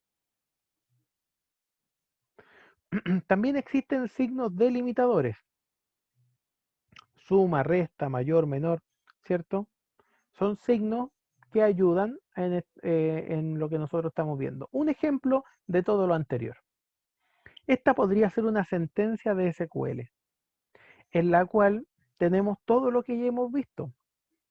También existen signos delimitadores. Suma, resta, mayor, menor, ¿cierto? Son signos que ayudan en lo que nosotros estamos viendo. Un ejemplo de todo lo anterior. Esta podría ser una sentencia de SQL, en la cual tenemos todo lo que ya hemos visto.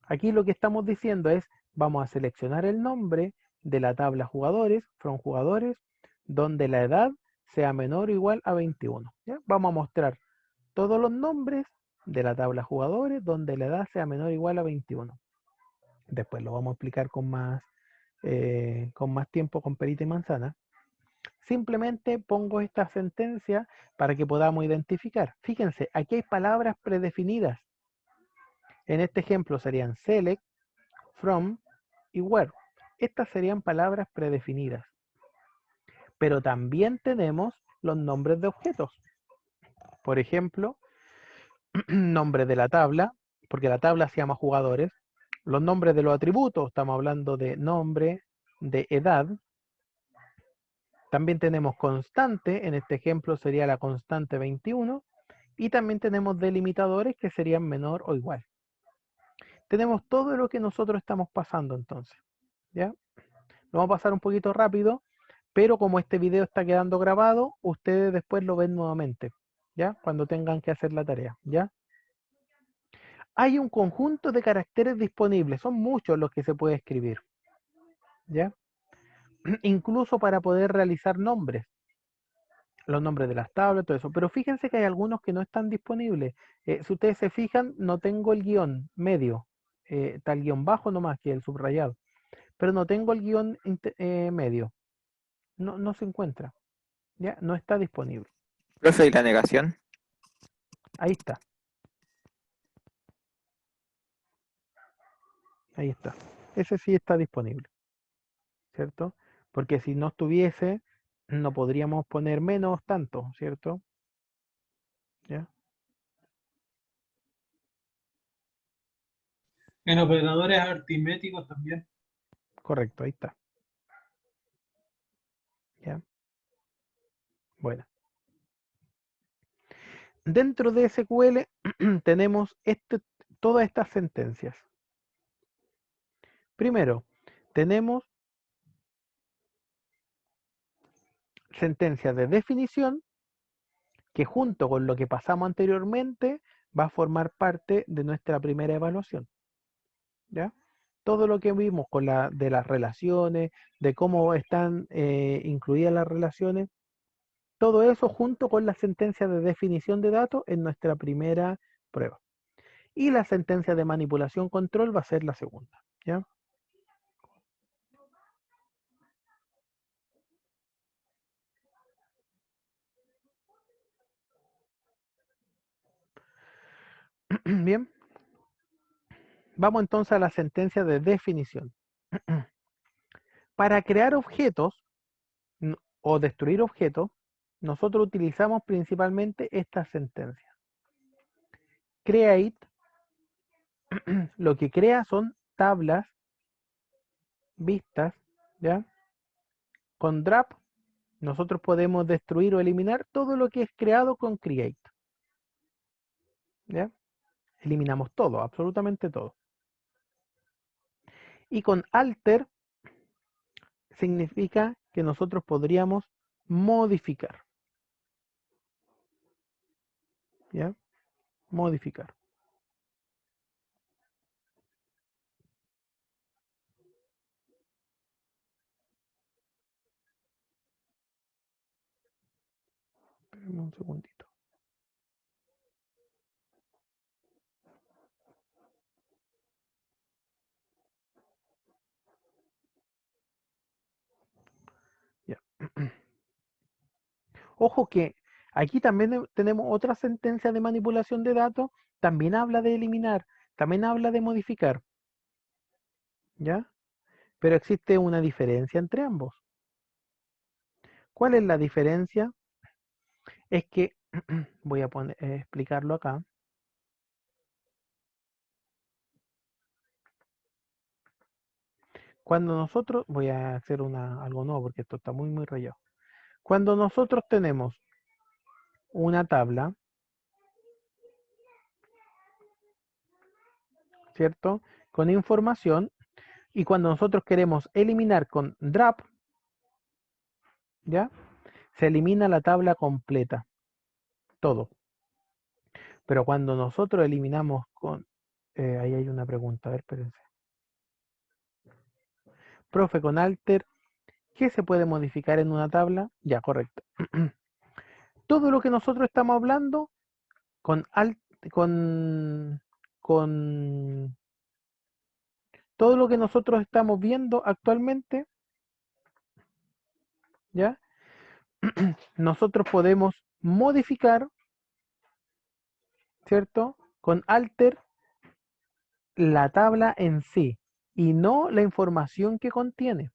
Aquí lo que estamos diciendo es, vamos a seleccionar el nombre de la tabla jugadores, from jugadores, donde la edad sea menor o igual a 21. ¿Ya? Vamos a mostrar todos los nombres de la tabla jugadores, donde la edad sea menor o igual a 21. Después lo vamos a explicar con más tiempo, con perita y manzana. Simplemente pongo esta sentencia para que podamos identificar. Fíjense, aquí hay palabras predefinidas. En este ejemplo serían select, from y where. Estas serían palabras predefinidas. Pero también tenemos los nombres de objetos. Por ejemplo, nombre de la tabla, porque la tabla se llama jugadores. Los nombres de los atributos, estamos hablando de nombre, de edad. También tenemos constante, en este ejemplo sería la constante 21. Y también tenemos delimitadores que serían menor o igual. Tenemos todo lo que nosotros estamos pasando entonces. ¿Ya? Lo vamos a pasar un poquito rápido, pero como este video está quedando grabado, ustedes después lo ven nuevamente, ¿ya? Cuando tengan que hacer la tarea, ¿ya? Hay un conjunto de caracteres disponibles, son muchos los que se puede escribir, ¿ya? Incluso para poder realizar nombres, los nombres de las tablas, todo eso. Pero fíjense que hay algunos que no están disponibles. Si ustedes se fijan, no tengo el guión medio, está el guión bajo nomás que el subrayado, pero no tengo el guión medio. No se encuentra, ¿ya? No está disponible. Profe, ¿y la negación? Ahí está. Ahí está. Ese sí está disponible, ¿cierto? Porque si no estuviese, no podríamos poner menos tanto, ¿cierto? ¿Ya? En operadores aritméticos también. Correcto, ahí está. ¿Ya? Bueno. Dentro de SQL tenemos todas estas sentencias. Primero, tenemos sentencias de definición que junto con lo que pasamos anteriormente va a formar parte de nuestra primera evaluación. ¿Ya? Todo lo que vimos de las relaciones, de cómo están incluidas las relaciones, todo eso junto con la sentencia de definición de datos en nuestra primera prueba. Y la sentencia de manipulación control va a ser la segunda. ¿Ya? Bien. Vamos entonces a la sentencia de definición. Para crear objetos o destruir objetos, nosotros utilizamos principalmente esta sentencia. Create, lo que crea son tablas, vistas, ¿ya? Con drop, nosotros podemos destruir o eliminar todo lo que es creado con create. ¿Ya? Eliminamos todo, absolutamente todo. Y con alter significa que nosotros podríamos modificar. ¿Ya? Modificar. Espérame un segundito. Ya. Ojo que aquí también tenemos otra sentencia de manipulación de datos, también habla de eliminar, también habla de modificar, ¿ya? Pero existe una diferencia entre ambos. ¿Cuál es la diferencia? Es que, voy a explicarlo acá. Cuando nosotros, voy a hacer algo nuevo porque esto está muy rayado. Cuando nosotros tenemos una tabla, ¿cierto? Con información, y cuando nosotros queremos eliminar con drop, ¿ya? Se elimina la tabla completa, todo. Pero cuando nosotros eliminamos con... ahí hay una pregunta, a ver, espérense. Profe, con alter, ¿qué se puede modificar en una tabla? Ya, correcto. Todo lo que nosotros estamos hablando con con con todo lo que nosotros estamos viendo actualmente, ¿ya? Nosotros podemos modificar, ¿cierto? Con alter la tabla en sí y no la información que contiene.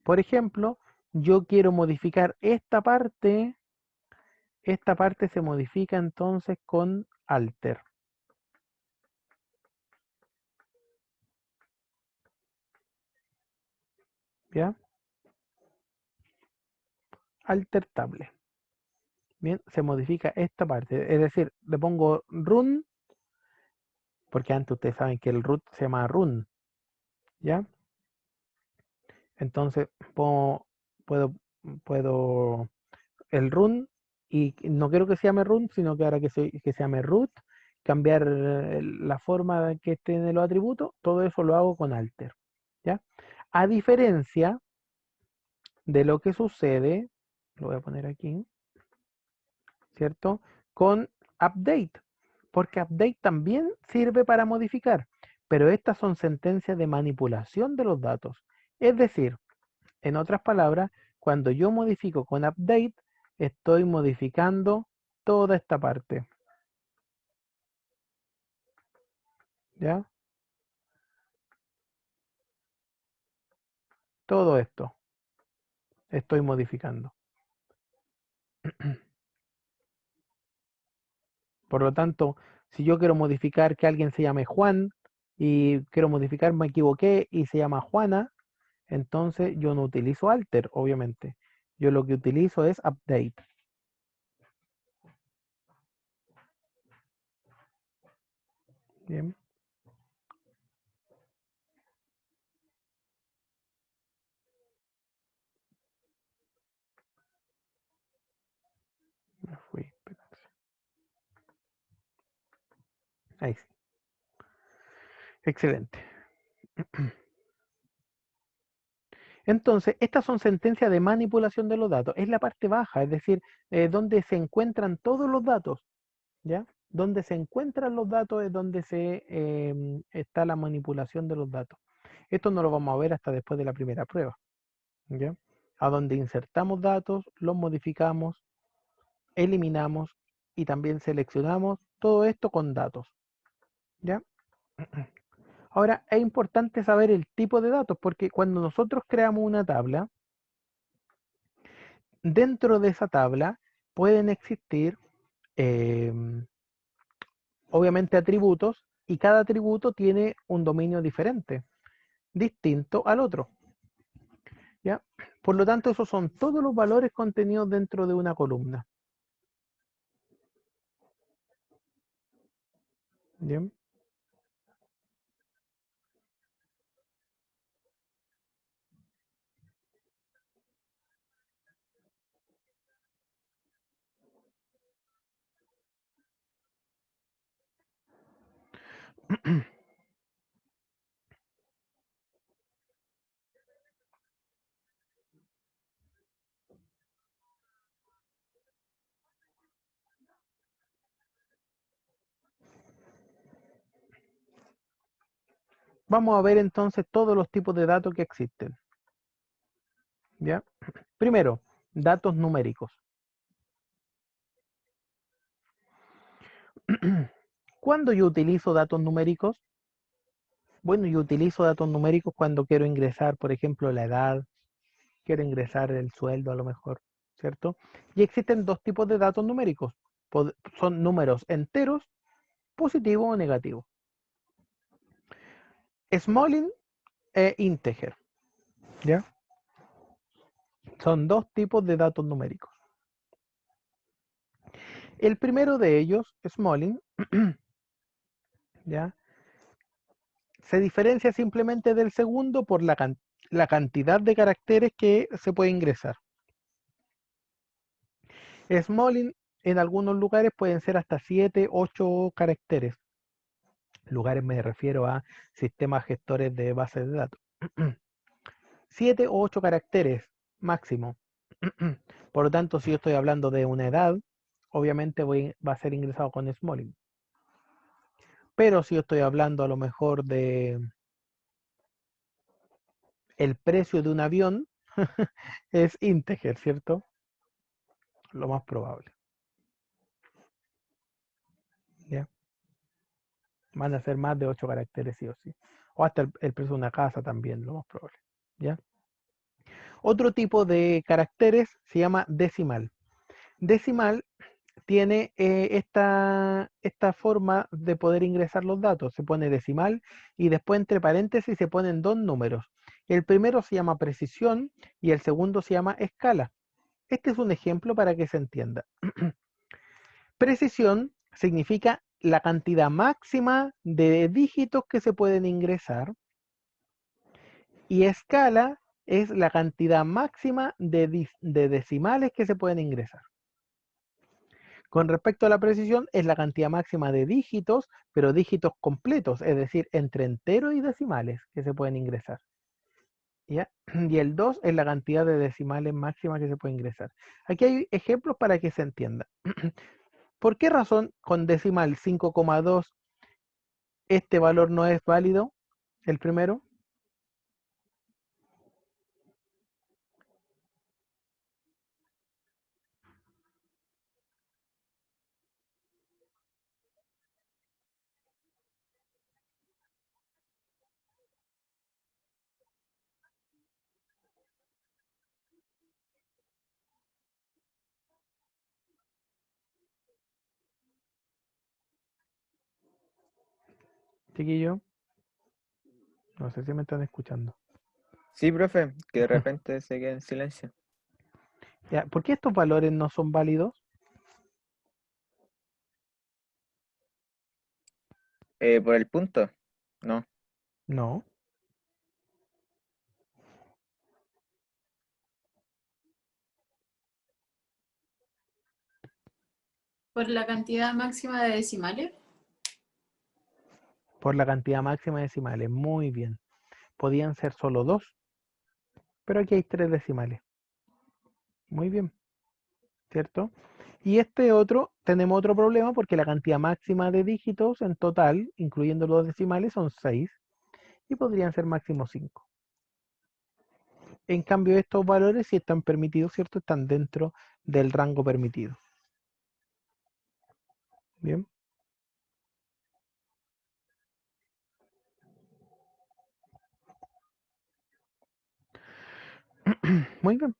Por ejemplo, yo quiero modificar esta parte se modifica entonces con alter, ¿ya? Alter table. Bien, se modifica esta parte, es decir, le pongo run, porque antes ustedes saben que el root se llama run, ¿ya? Entonces puedo, puedo el run y no quiero que se llame run, sino que ahora que se llame root, cambiar la forma que esté en los atributos, todo eso lo hago con alter, ¿ya? A diferencia de lo que sucede, lo voy a poner aquí, ¿cierto? Con update, porque update también sirve para modificar, pero estas son sentencias de manipulación de los datos. Es decir, en otras palabras, cuando yo modifico con update, estoy modificando toda esta parte, ¿ya? Todo esto estoy modificando. Por lo tanto, si yo quiero modificar que alguien se llame Juan y quiero modificar, me equivoqué y se llama Juana, entonces yo no utilizo alter, obviamente. Yo lo que utilizo es update. Bien. Me fui, espérense. Ahí sí. Excelente. Entonces, estas son sentencias de manipulación de los datos. Es la parte baja, es decir, donde se encuentran todos los datos, ¿ya? Donde se encuentran los datos es donde está la manipulación de los datos. Esto no lo vamos a ver hasta después de la primera prueba, ¿ya? A donde insertamos datos, los modificamos, eliminamos y también seleccionamos todo esto con datos, ¿ya? Ahora, es importante saber el tipo de datos, porque cuando nosotros creamos una tabla, dentro de esa tabla pueden existir, em, obviamente, atributos, y cada atributo tiene un dominio diferente, distinto al otro, ¿ya? Por lo tanto, esos son todos los valores contenidos dentro de una columna. Bien. Vamos a ver entonces todos los tipos de datos que existen. ¿Ya? Primero, datos numéricos. ¿Cuándo yo utilizo datos numéricos? Bueno, yo utilizo datos numéricos cuando quiero ingresar, por ejemplo, la edad, quiero ingresar el sueldo a lo mejor, ¿cierto? Y existen dos tipos de datos numéricos. Son números enteros, positivo o negativo. Smalling e integer, ¿ya? Son dos tipos de datos numéricos. El primero de ellos, Smalling, ¿ya? Se diferencia simplemente del segundo por la cantidad de caracteres que se puede ingresar. Smalling en algunos lugares pueden ser hasta 7, 8 caracteres. Lugares me refiero a sistemas gestores de bases de datos. 7 o 8 caracteres máximo. Por lo tanto, si yo estoy hablando de una edad, obviamente va a ser ingresado con Smalling. Pero si yo estoy hablando a lo mejor de el precio de un avión, es integer, ¿cierto? Lo más probable. ¿Ya? Van a ser más de 8 caracteres sí o sí. O hasta el precio de una casa también, lo más probable. ¿Ya? Otro tipo de caracteres se llama decimal. Decimal tiene esta forma de poder ingresar los datos. Se pone decimal y después entre paréntesis se ponen dos números. El primero se llama precisión y el segundo se llama escala. Este es un ejemplo para que se entienda. Precisión significa la cantidad máxima de dígitos que se pueden ingresar y escala es la cantidad máxima de decimales que se pueden ingresar. Con respecto a la precisión, es la cantidad máxima de dígitos, pero dígitos completos, es decir, entre enteros y decimales que se pueden ingresar. ¿Ya? Y el 2 es la cantidad de decimales máxima que se puede ingresar. Aquí hay ejemplos para que se entienda. ¿Por qué razón con decimal 5,2 este valor no es válido? El primero. Chiquillo, no sé si me están escuchando. Sí, profe, que de repente se queda en silencio. ¿Ya? ¿Por qué estos valores no son válidos? Por el punto, no. No. Por la cantidad máxima de decimales. Por la cantidad máxima de decimales. Muy bien. Podían ser solo 2, pero aquí hay 3 decimales. Muy bien, ¿cierto? Y este otro, tenemos otro problema porque la cantidad máxima de dígitos en total, incluyendo los decimales, son 6 y podrían ser máximo 5. En cambio, estos valores sí están permitidos, ¿cierto? Están dentro del rango permitido. Bien. Muy bien.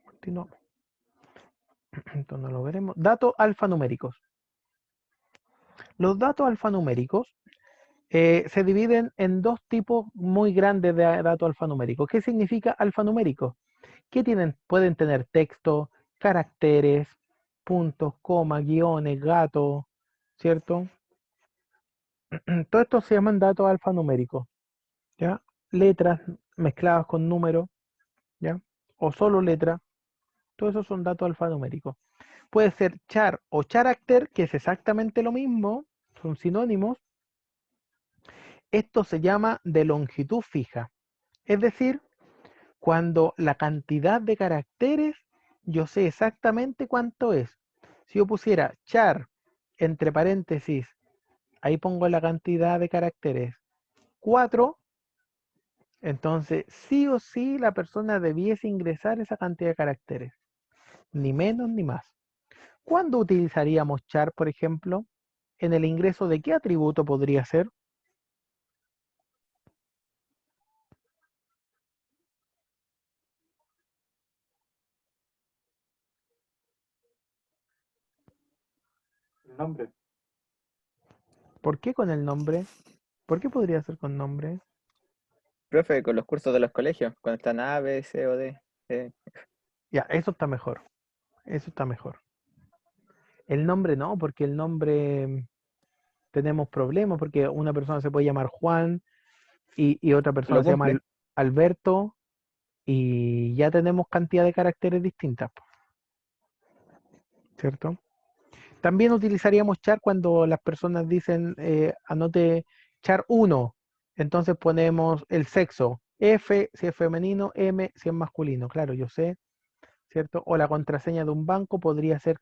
Continuamos. Entonces no lo veremos. Datos alfanuméricos. Los datos alfanuméricos se dividen en dos tipos muy grandes de datos alfanuméricos. ¿Qué significa alfanumérico? Que pueden tener texto, caracteres, puntos, comas, guiones, gatos, ¿cierto? Todo esto se llaman datos alfanuméricos, ¿ya? Letras mezcladas con números, ¿ya? O solo letras. Todos esos son datos alfanuméricos. Puede ser char o character, que es exactamente lo mismo, son sinónimos. Esto se llama de longitud fija. Es decir, cuando la cantidad de caracteres, yo sé exactamente cuánto es. Si yo pusiera char, entre paréntesis, ahí pongo la cantidad de caracteres, 4, entonces sí o sí la persona debiese ingresar esa cantidad de caracteres. Ni menos ni más. ¿Cuándo utilizaríamos char, por ejemplo? ¿En el ingreso de qué atributo podría ser? El nombre. ¿Por qué con el nombre? ¿Por qué podría ser con nombre? Profe, con los cursos de los colegios, cuando están A, B, C o D. Ya, eso está mejor. Eso está mejor. El nombre no, porque el nombre tenemos problemas, porque una persona se puede llamar Juan y otra persona Lo se llama cumple. Alberto y ya tenemos cantidad de caracteres distintas, po, ¿cierto? También utilizaríamos char cuando las personas dicen anote char 1, entonces ponemos el sexo, F si es femenino, M si es masculino, claro, yo sé, ¿cierto? O la contraseña de un banco podría ser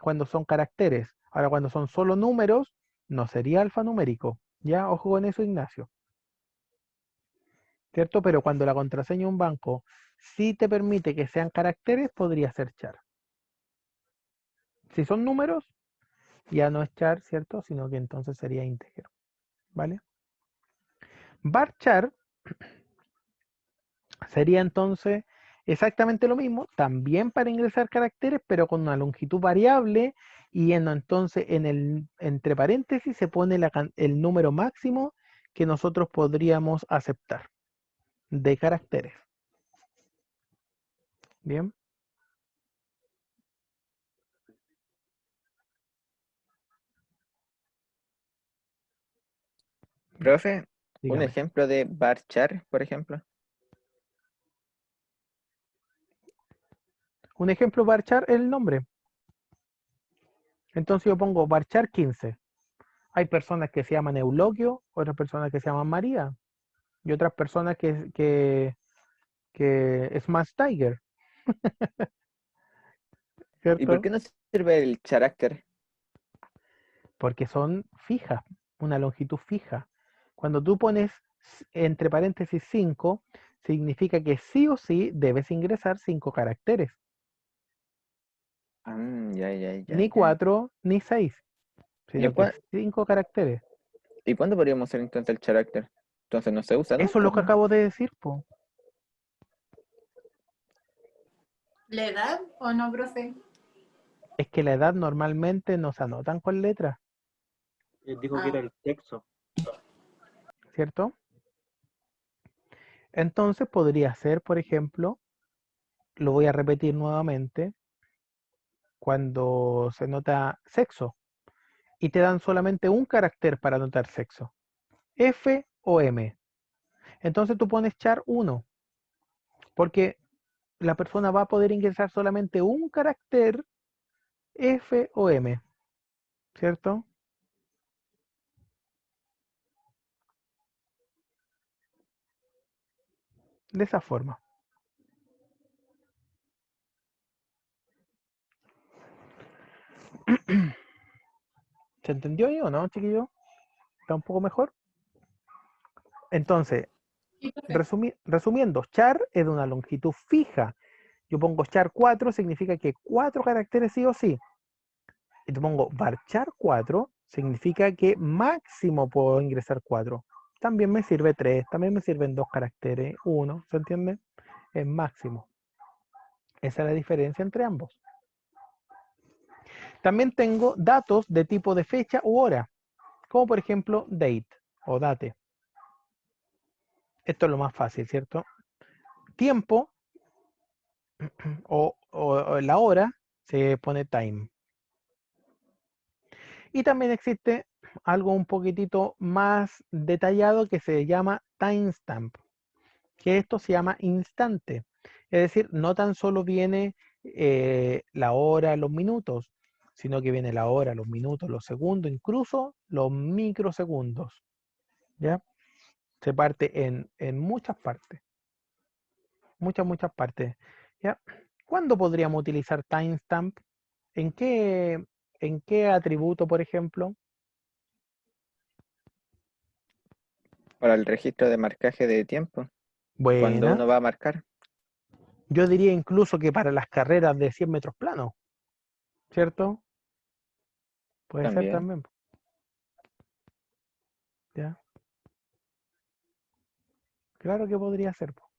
cuando son caracteres. Ahora, cuando son solo números, no sería alfanumérico. Ya, ojo con eso, Ignacio. ¿Cierto? Pero cuando la contraseña de un banco sí te permite que sean caracteres, podría ser char. Si son números, ya no es char, ¿cierto? Sino que entonces sería íntegro. ¿Vale? Varchar sería entonces exactamente lo mismo, también para ingresar caracteres, pero con una longitud variable y entonces entre paréntesis se pone el número máximo que nosotros podríamos aceptar de caracteres. Bien, Profe, un dígame. ejemplo de varchar, por ejemplo. Un ejemplo, varchar es el nombre. Entonces yo pongo varchar 15. Hay personas que se llaman Eulogio, otras personas que se llaman María y otras personas que Smash Tiger, ¿Y por ¿cierto? qué no sirve el carácter? Porque son fijas, una longitud fija. Cuando tú pones entre paréntesis 5, significa que sí o sí debes ingresar 5 caracteres, Ya. ni 4 ni 6, ¿Y, sino que 5 caracteres. ¿Y cuándo podríamos usar entonces el carácter? Entonces no se usa Eso es nunca, lo que po. acabo de decir, po. ¿La edad o no, profe? Es que la edad normalmente no se anotan con letras, Él dijo que era el sexo. ¿cierto? Entonces podría ser, por ejemplo, lo voy a repetir nuevamente, cuando se nota sexo y te dan solamente un carácter para anotar sexo, F o M. Entonces tú pones char 1, porque la persona va a poder ingresar solamente un carácter F o M, ¿cierto? De esa forma. ¿Se entendió ahí o no, chiquillo? ¿Está un poco mejor? Entonces, Sí, profe. resumiendo, char es de una longitud fija. Yo pongo char 4, significa que 4 caracteres sí o sí. Y te pongo varchar 4, significa que máximo puedo ingresar 4. También me sirve 3, también me sirven 2 caracteres, 1, ¿se entiende? Es máximo. Esa es la diferencia entre ambos. También tengo datos de tipo de fecha u hora, como por ejemplo date o date. Esto es lo más fácil, ¿cierto? Tiempo o la hora se pone time. Y también existe algo un poquitito más detallado que se llama timestamp, que esto se llama instante. Es decir, no tan solo viene la hora, los minutos, sino que viene la hora, los minutos, los segundos, incluso los microsegundos. ¿Ya? Se parte en muchas partes. Muchas partes. ¿Ya? ¿Cuándo podríamos utilizar timestamp? ¿En qué atributo, por ejemplo? Para el registro de marcaje de tiempo, cuando Buena. uno va a marcar, Yo diría incluso que para las carreras de 100 metros planos, ¿cierto? Puede ser también. también. ¿Ya? Claro que podría ser. Po.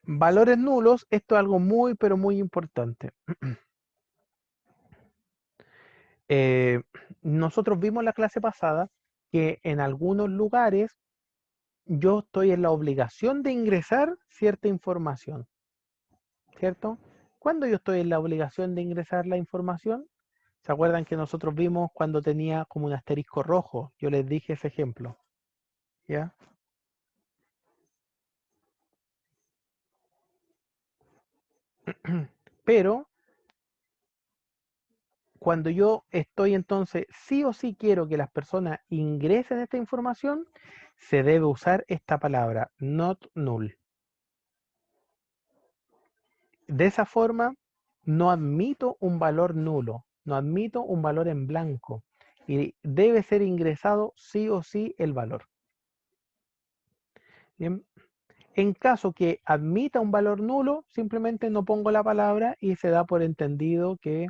Valores nulos, esto es algo muy, pero muy importante. Nosotros vimos la clase pasada que en algunos lugares yo estoy en la obligación de ingresar cierta información, ¿cierto? ¿Cuándo yo estoy en la obligación de ingresar la información? ¿Se acuerdan que nosotros vimos cuando tenía como un asterisco rojo? Yo les dije ese ejemplo, ¿ya? Pero cuando yo estoy entonces, sí o sí quiero que las personas ingresen esta información, se debe usar esta palabra, not null. De esa forma, no admito un valor nulo, no admito un valor en blanco y debe ser ingresado sí o sí el valor. Bien. En caso que admita un valor nulo, simplemente no pongo la palabra y se da por entendido que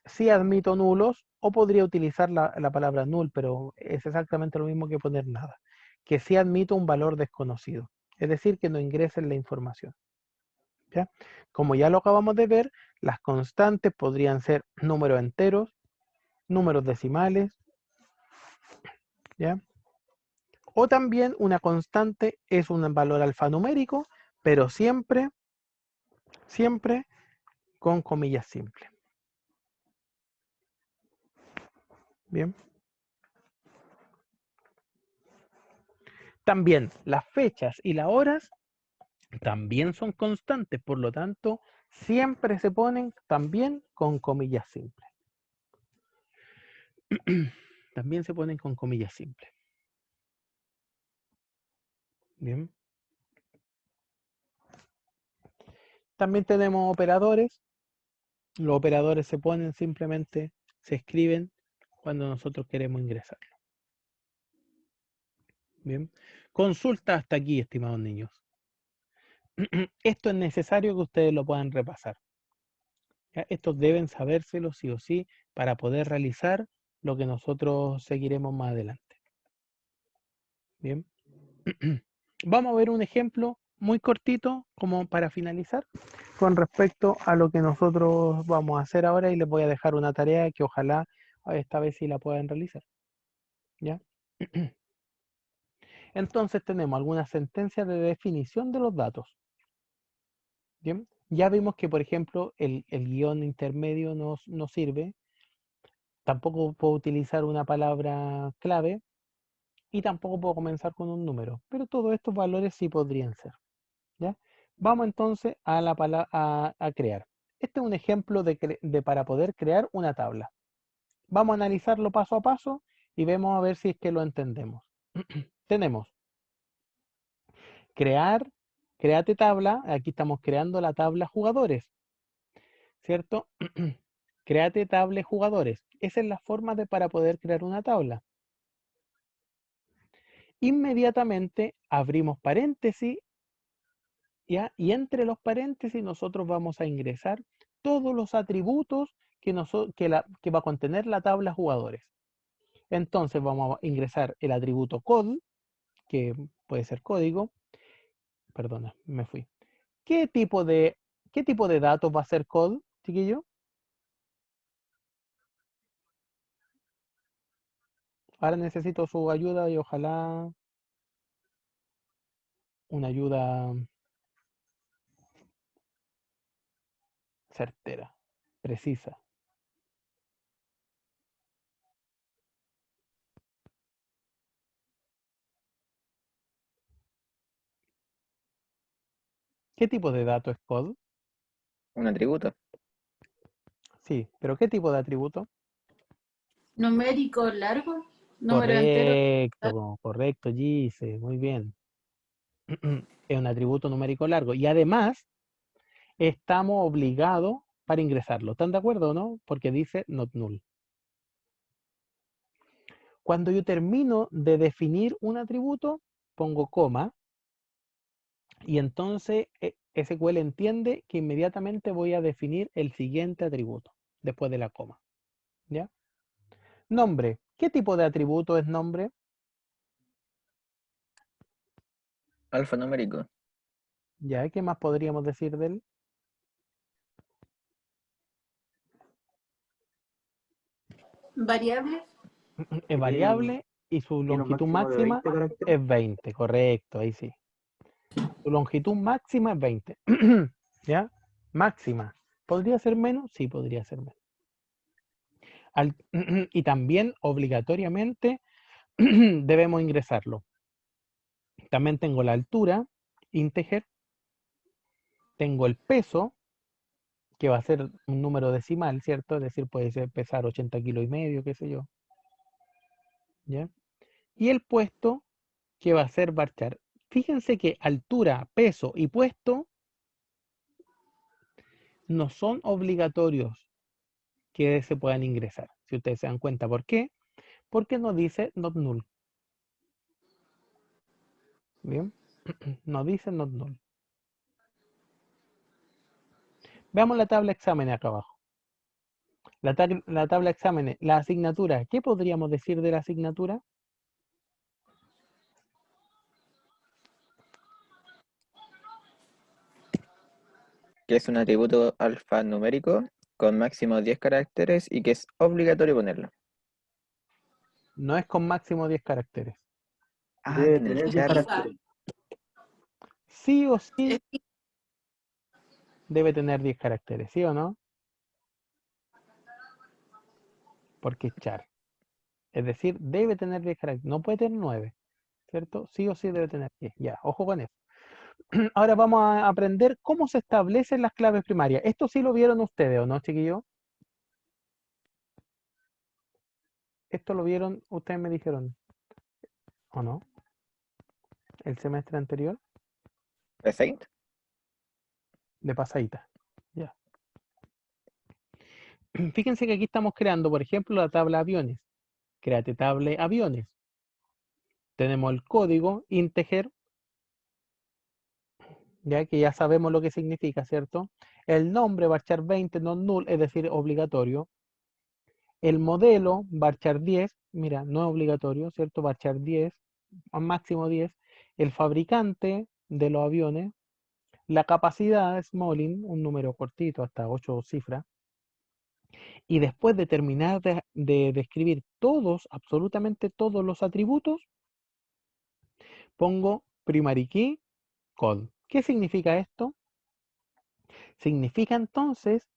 sí admito nulos o podría utilizar la palabra null, pero es exactamente lo mismo que poner nada. Que sí admito un valor desconocido, es decir, que no ingresen la información. ¿Ya? Como ya lo acabamos de ver, las constantes podrían ser números enteros, números decimales, ¿ya? O también una constante es un valor alfanumérico, pero siempre con comillas simples. Bien. También las fechas y las horas también son constantes, por lo tanto, siempre se ponen también con comillas simples. También se ponen con comillas simples. Bien. También tenemos operadores. Los operadores se ponen simplemente, se escriben cuando nosotros queremos ingresarlo. Bien. Consulta hasta aquí, estimados niños. Esto es necesario que ustedes lo puedan repasar. ¿Ya? Estos deben sabérselo sí o sí para poder realizar lo que nosotros seguiremos más adelante. Bien. Vamos a ver un ejemplo muy cortito como para finalizar con respecto a lo que nosotros vamos a hacer ahora y les voy a dejar una tarea que ojalá esta vez sí la puedan realizar. ¿Ya? Entonces tenemos algunas sentencias de definición de los datos. ¿Bien? Ya vimos que, por ejemplo, el guión intermedio no sirve. Tampoco puedo utilizar una palabra clave y tampoco puedo comenzar con un número. Pero todos estos valores sí podrían ser. ¿Ya? Vamos entonces a crear. Este es un ejemplo de para poder crear una tabla. Vamos a analizarlo paso a paso y vemos a ver si es que lo entendemos. Tenemos create tabla, aquí estamos creando la tabla jugadores, ¿cierto? Create tabla jugadores. Esa es la forma para poder crear una tabla. Inmediatamente abrimos paréntesis, ¿ya? Y entre los paréntesis nosotros vamos a ingresar todos los atributos que va a contener la tabla jugadores. Entonces vamos a ingresar el atributo code, que puede ser código. Perdona, me fui. ¿Qué tipo de datos va a ser code, chiquillo? Ahora necesito su ayuda y ojalá una ayuda certera, precisa. ¿Qué tipo de dato es code? Un atributo. Sí, pero ¿qué tipo de atributo? Numérico largo, número entero. Correcto, Gise, muy bien. Es un atributo numérico largo. Y además, estamos obligados para ingresarlo. ¿Están de acuerdo o no? Porque dice not null. Cuando yo termino de definir un atributo, pongo coma y entonces SQL entiende que inmediatamente voy a definir el siguiente atributo después de la coma. ¿Ya? Nombre. ¿Qué tipo de atributo es nombre? Alfanumérico. ¿Ya? ¿Qué más podríamos decir de él? Variable. Es variable y su Tiene un longitud máximo de máxima 20 caracteres. es 20, correcto, ahí sí. Su longitud máxima es 20. ¿Ya? Máxima. ¿Podría ser menos? Sí, podría ser menos. Y también obligatoriamente debemos ingresarlo. También tengo la altura, integer. Tengo el peso, que va a ser un número decimal, ¿cierto? Es decir, puede ser pesar 80 kilos y medio, qué sé yo. ¿Ya? Y el puesto, que va a ser varchar. Fíjense que altura, peso y puesto no son obligatorios que se puedan ingresar. Si ustedes se dan cuenta, ¿por qué? Porque no dice not null. Bien, no dice not null. Veamos la tabla exámenes acá abajo. La tabla exámenes, la asignatura. ¿Qué podríamos decir de la asignatura? Que es un atributo alfanumérico con máximo 10 caracteres y que es obligatorio ponerlo. No es con máximo 10 caracteres. Ah, Debe en el tener 10 char. caracteres. Sí o sí debe tener 10 caracteres, ¿sí o no? Porque es char. Es decir, debe tener 10 caracteres. No puede tener 9, ¿cierto? Sí o sí debe tener 10. Ya, ojo con eso. Ahora vamos a aprender cómo se establecen las claves primarias. Esto sí lo vieron ustedes, ¿o no, chiquillos? Esto lo vieron, ustedes me dijeron, ¿o no? El semestre anterior, ¿Perfecto? de pasadita. Ya. Fíjense que aquí estamos creando, por ejemplo, la tabla aviones. Créate tabla aviones. Tenemos el código integer, ya que ya sabemos lo que significa, ¿cierto? El nombre varchar 20 no null, es decir, obligatorio. El modelo varchar 10, mira, no es obligatorio, ¿cierto? Varchar 10, máximo 10. El fabricante de los aviones, la capacidad Smolin, un número cortito, hasta 8 cifras. Y después de terminar de describir todos, absolutamente todos los atributos, pongo primary key code. ¿Qué significa esto? Significa entonces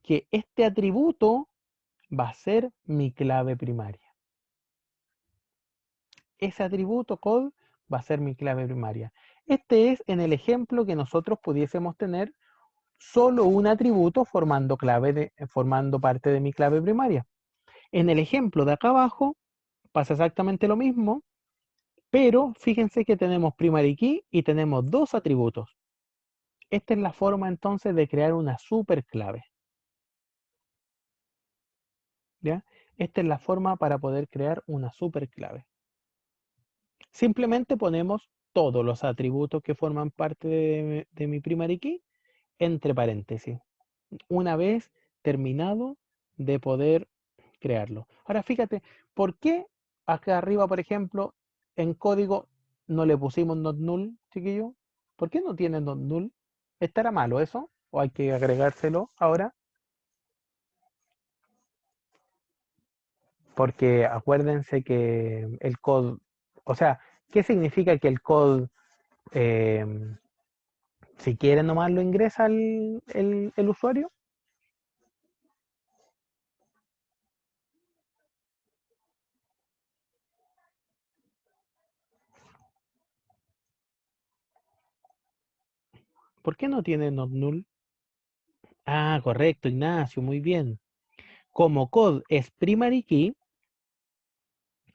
que este atributo va a ser mi clave primaria. Ese atributo code va a ser mi clave primaria. Este es en el ejemplo que nosotros pudiésemos tener solo un atributo formando parte de mi clave primaria. En el ejemplo de acá abajo pasa exactamente lo mismo, pero fíjense que tenemos primary key y tenemos dos atributos. Esta es la forma entonces de crear una superclave. ¿Ya? Esta es la forma para poder crear una superclave. Simplemente ponemos todos los atributos que forman parte de mi primary key entre paréntesis. Una vez terminado de poder crearlo. Ahora fíjate, ¿por qué acá arriba, por ejemplo, en código no le pusimos not null, chiquillo? ¿Por qué no tiene not null? ¿Estará malo eso? ¿O hay que agregárselo ahora? Porque acuérdense que el code, o sea, ¿qué significa que el code, eh, si quiere nomás lo ingresa el usuario? ¿Por qué no tiene not null? Ah, correcto, Ignacio, muy bien. Como code es primary key,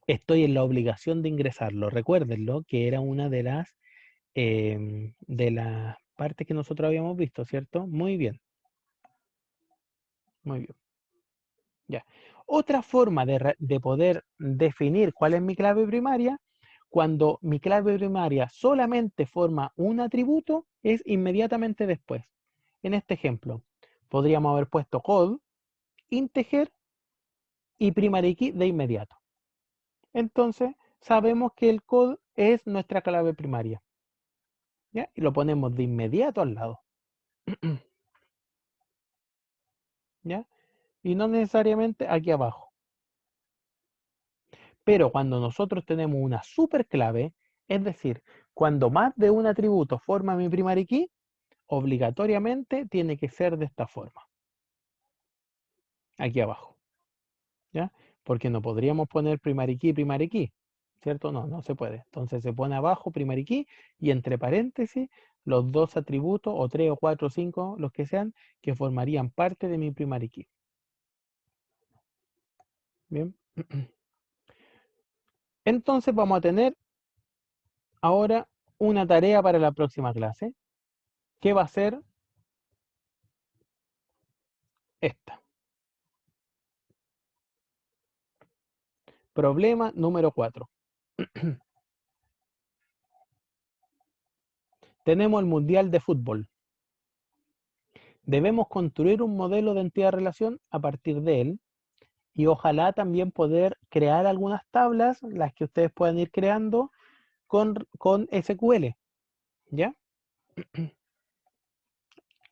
estoy en la obligación de ingresarlo. Recuérdenlo, que era una de las partes que nosotros habíamos visto, ¿cierto? Muy bien, muy bien. Ya. Otra forma de poder definir cuál es mi clave primaria, cuando mi clave primaria solamente forma un atributo, es inmediatamente después. En este ejemplo, podríamos haber puesto code, integer y primary key de inmediato. Entonces, sabemos que el code es nuestra clave primaria. ¿Ya? Y lo ponemos de inmediato al lado. ¿Ya? Y no necesariamente aquí abajo. Pero cuando nosotros tenemos una superclave, es decir, cuando más de un atributo forma mi primary key, obligatoriamente tiene que ser de esta forma. Aquí abajo. ¿Ya? Porque no podríamos poner primary key, ¿cierto? No, no se puede. Entonces se pone abajo primary key y entre paréntesis los dos atributos, o 3 o 4 o 5, los que sean, que formarían parte de mi primary key. Bien. Entonces vamos a tener ahora una tarea para la próxima clase, que va a ser esta. Problema número 4. Tenemos el Mundial de Fútbol. Debemos construir un modelo de entidad-relación a partir de él y ojalá también poder crear algunas tablas, las que ustedes puedan ir creando con SQL. ¿Ya?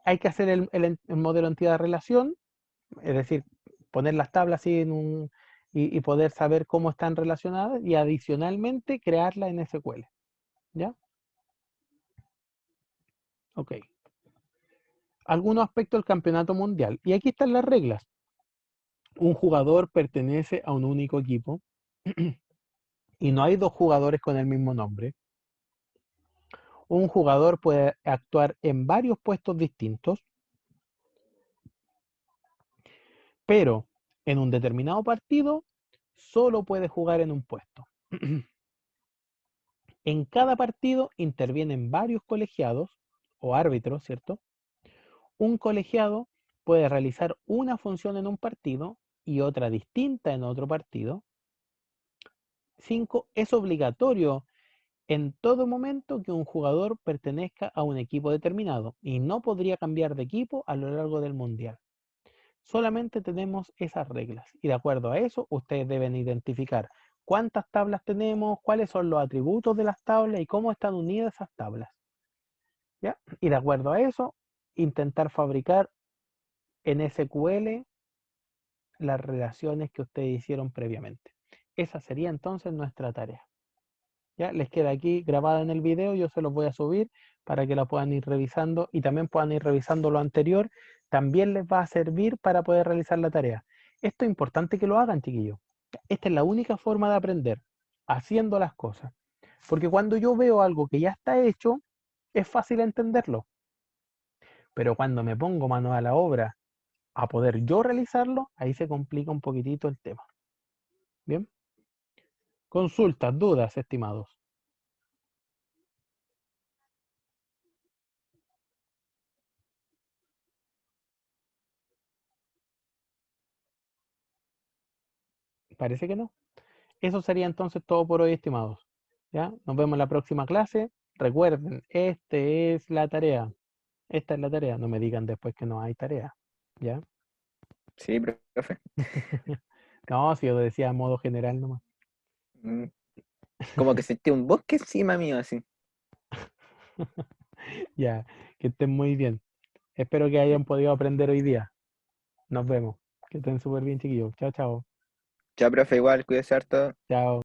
Hay que hacer el modelo entidad-relación, es decir, poner las tablas así y poder saber cómo están relacionadas y adicionalmente crearla en SQL. ¿Ya? Ok. Algunos aspectos del campeonato mundial. Y aquí están las reglas. Un jugador pertenece a un único equipo y no hay dos jugadores con el mismo nombre. Un jugador puede actuar en varios puestos distintos, pero en un determinado partido solo puede jugar en un puesto. En cada partido intervienen varios colegiados o árbitros, ¿cierto? Un colegiado puede realizar una función en un partido y otra distinta en otro partido. 5. Es obligatorio en todo momento que un jugador pertenezca a un equipo determinado y no podría cambiar de equipo a lo largo del mundial. Solamente tenemos esas reglas y de acuerdo a eso ustedes deben identificar cuántas tablas tenemos, cuáles son los atributos de las tablas y cómo están unidas esas tablas. ¿Ya? Y de acuerdo a eso, intentar fabricar en SQL las relaciones que ustedes hicieron previamente. Esa sería entonces nuestra tarea. ¿Ya? Les queda aquí grabada en el video, yo se los voy a subir para que la puedan ir revisando y también puedan ir revisando lo anterior. También les va a servir para poder realizar la tarea. Esto es importante que lo hagan, chiquillos. Esta es la única forma de aprender, haciendo las cosas. Porque cuando yo veo algo que ya está hecho, es fácil entenderlo. Pero cuando me pongo mano a la obra a poder yo realizarlo, ahí se complica un poquitito el tema. ¿Bien? Consultas, dudas, estimados. Parece que no. Eso sería entonces todo por hoy, estimados. ¿Ya? Nos vemos en la próxima clase. Recuerden, esta es la tarea. Esta es la tarea. No me digan después que no hay tarea. ¿Ya? Sí, profe. No, si yo decía a modo general nomás. Mm, Como que sentí un bosque encima mío, así. Ya, que estén muy bien. Espero que hayan podido aprender hoy día. Nos vemos. Que estén súper bien, chiquillos. Chao, chao. Chao, profe, igual, cuídese harto. Chao.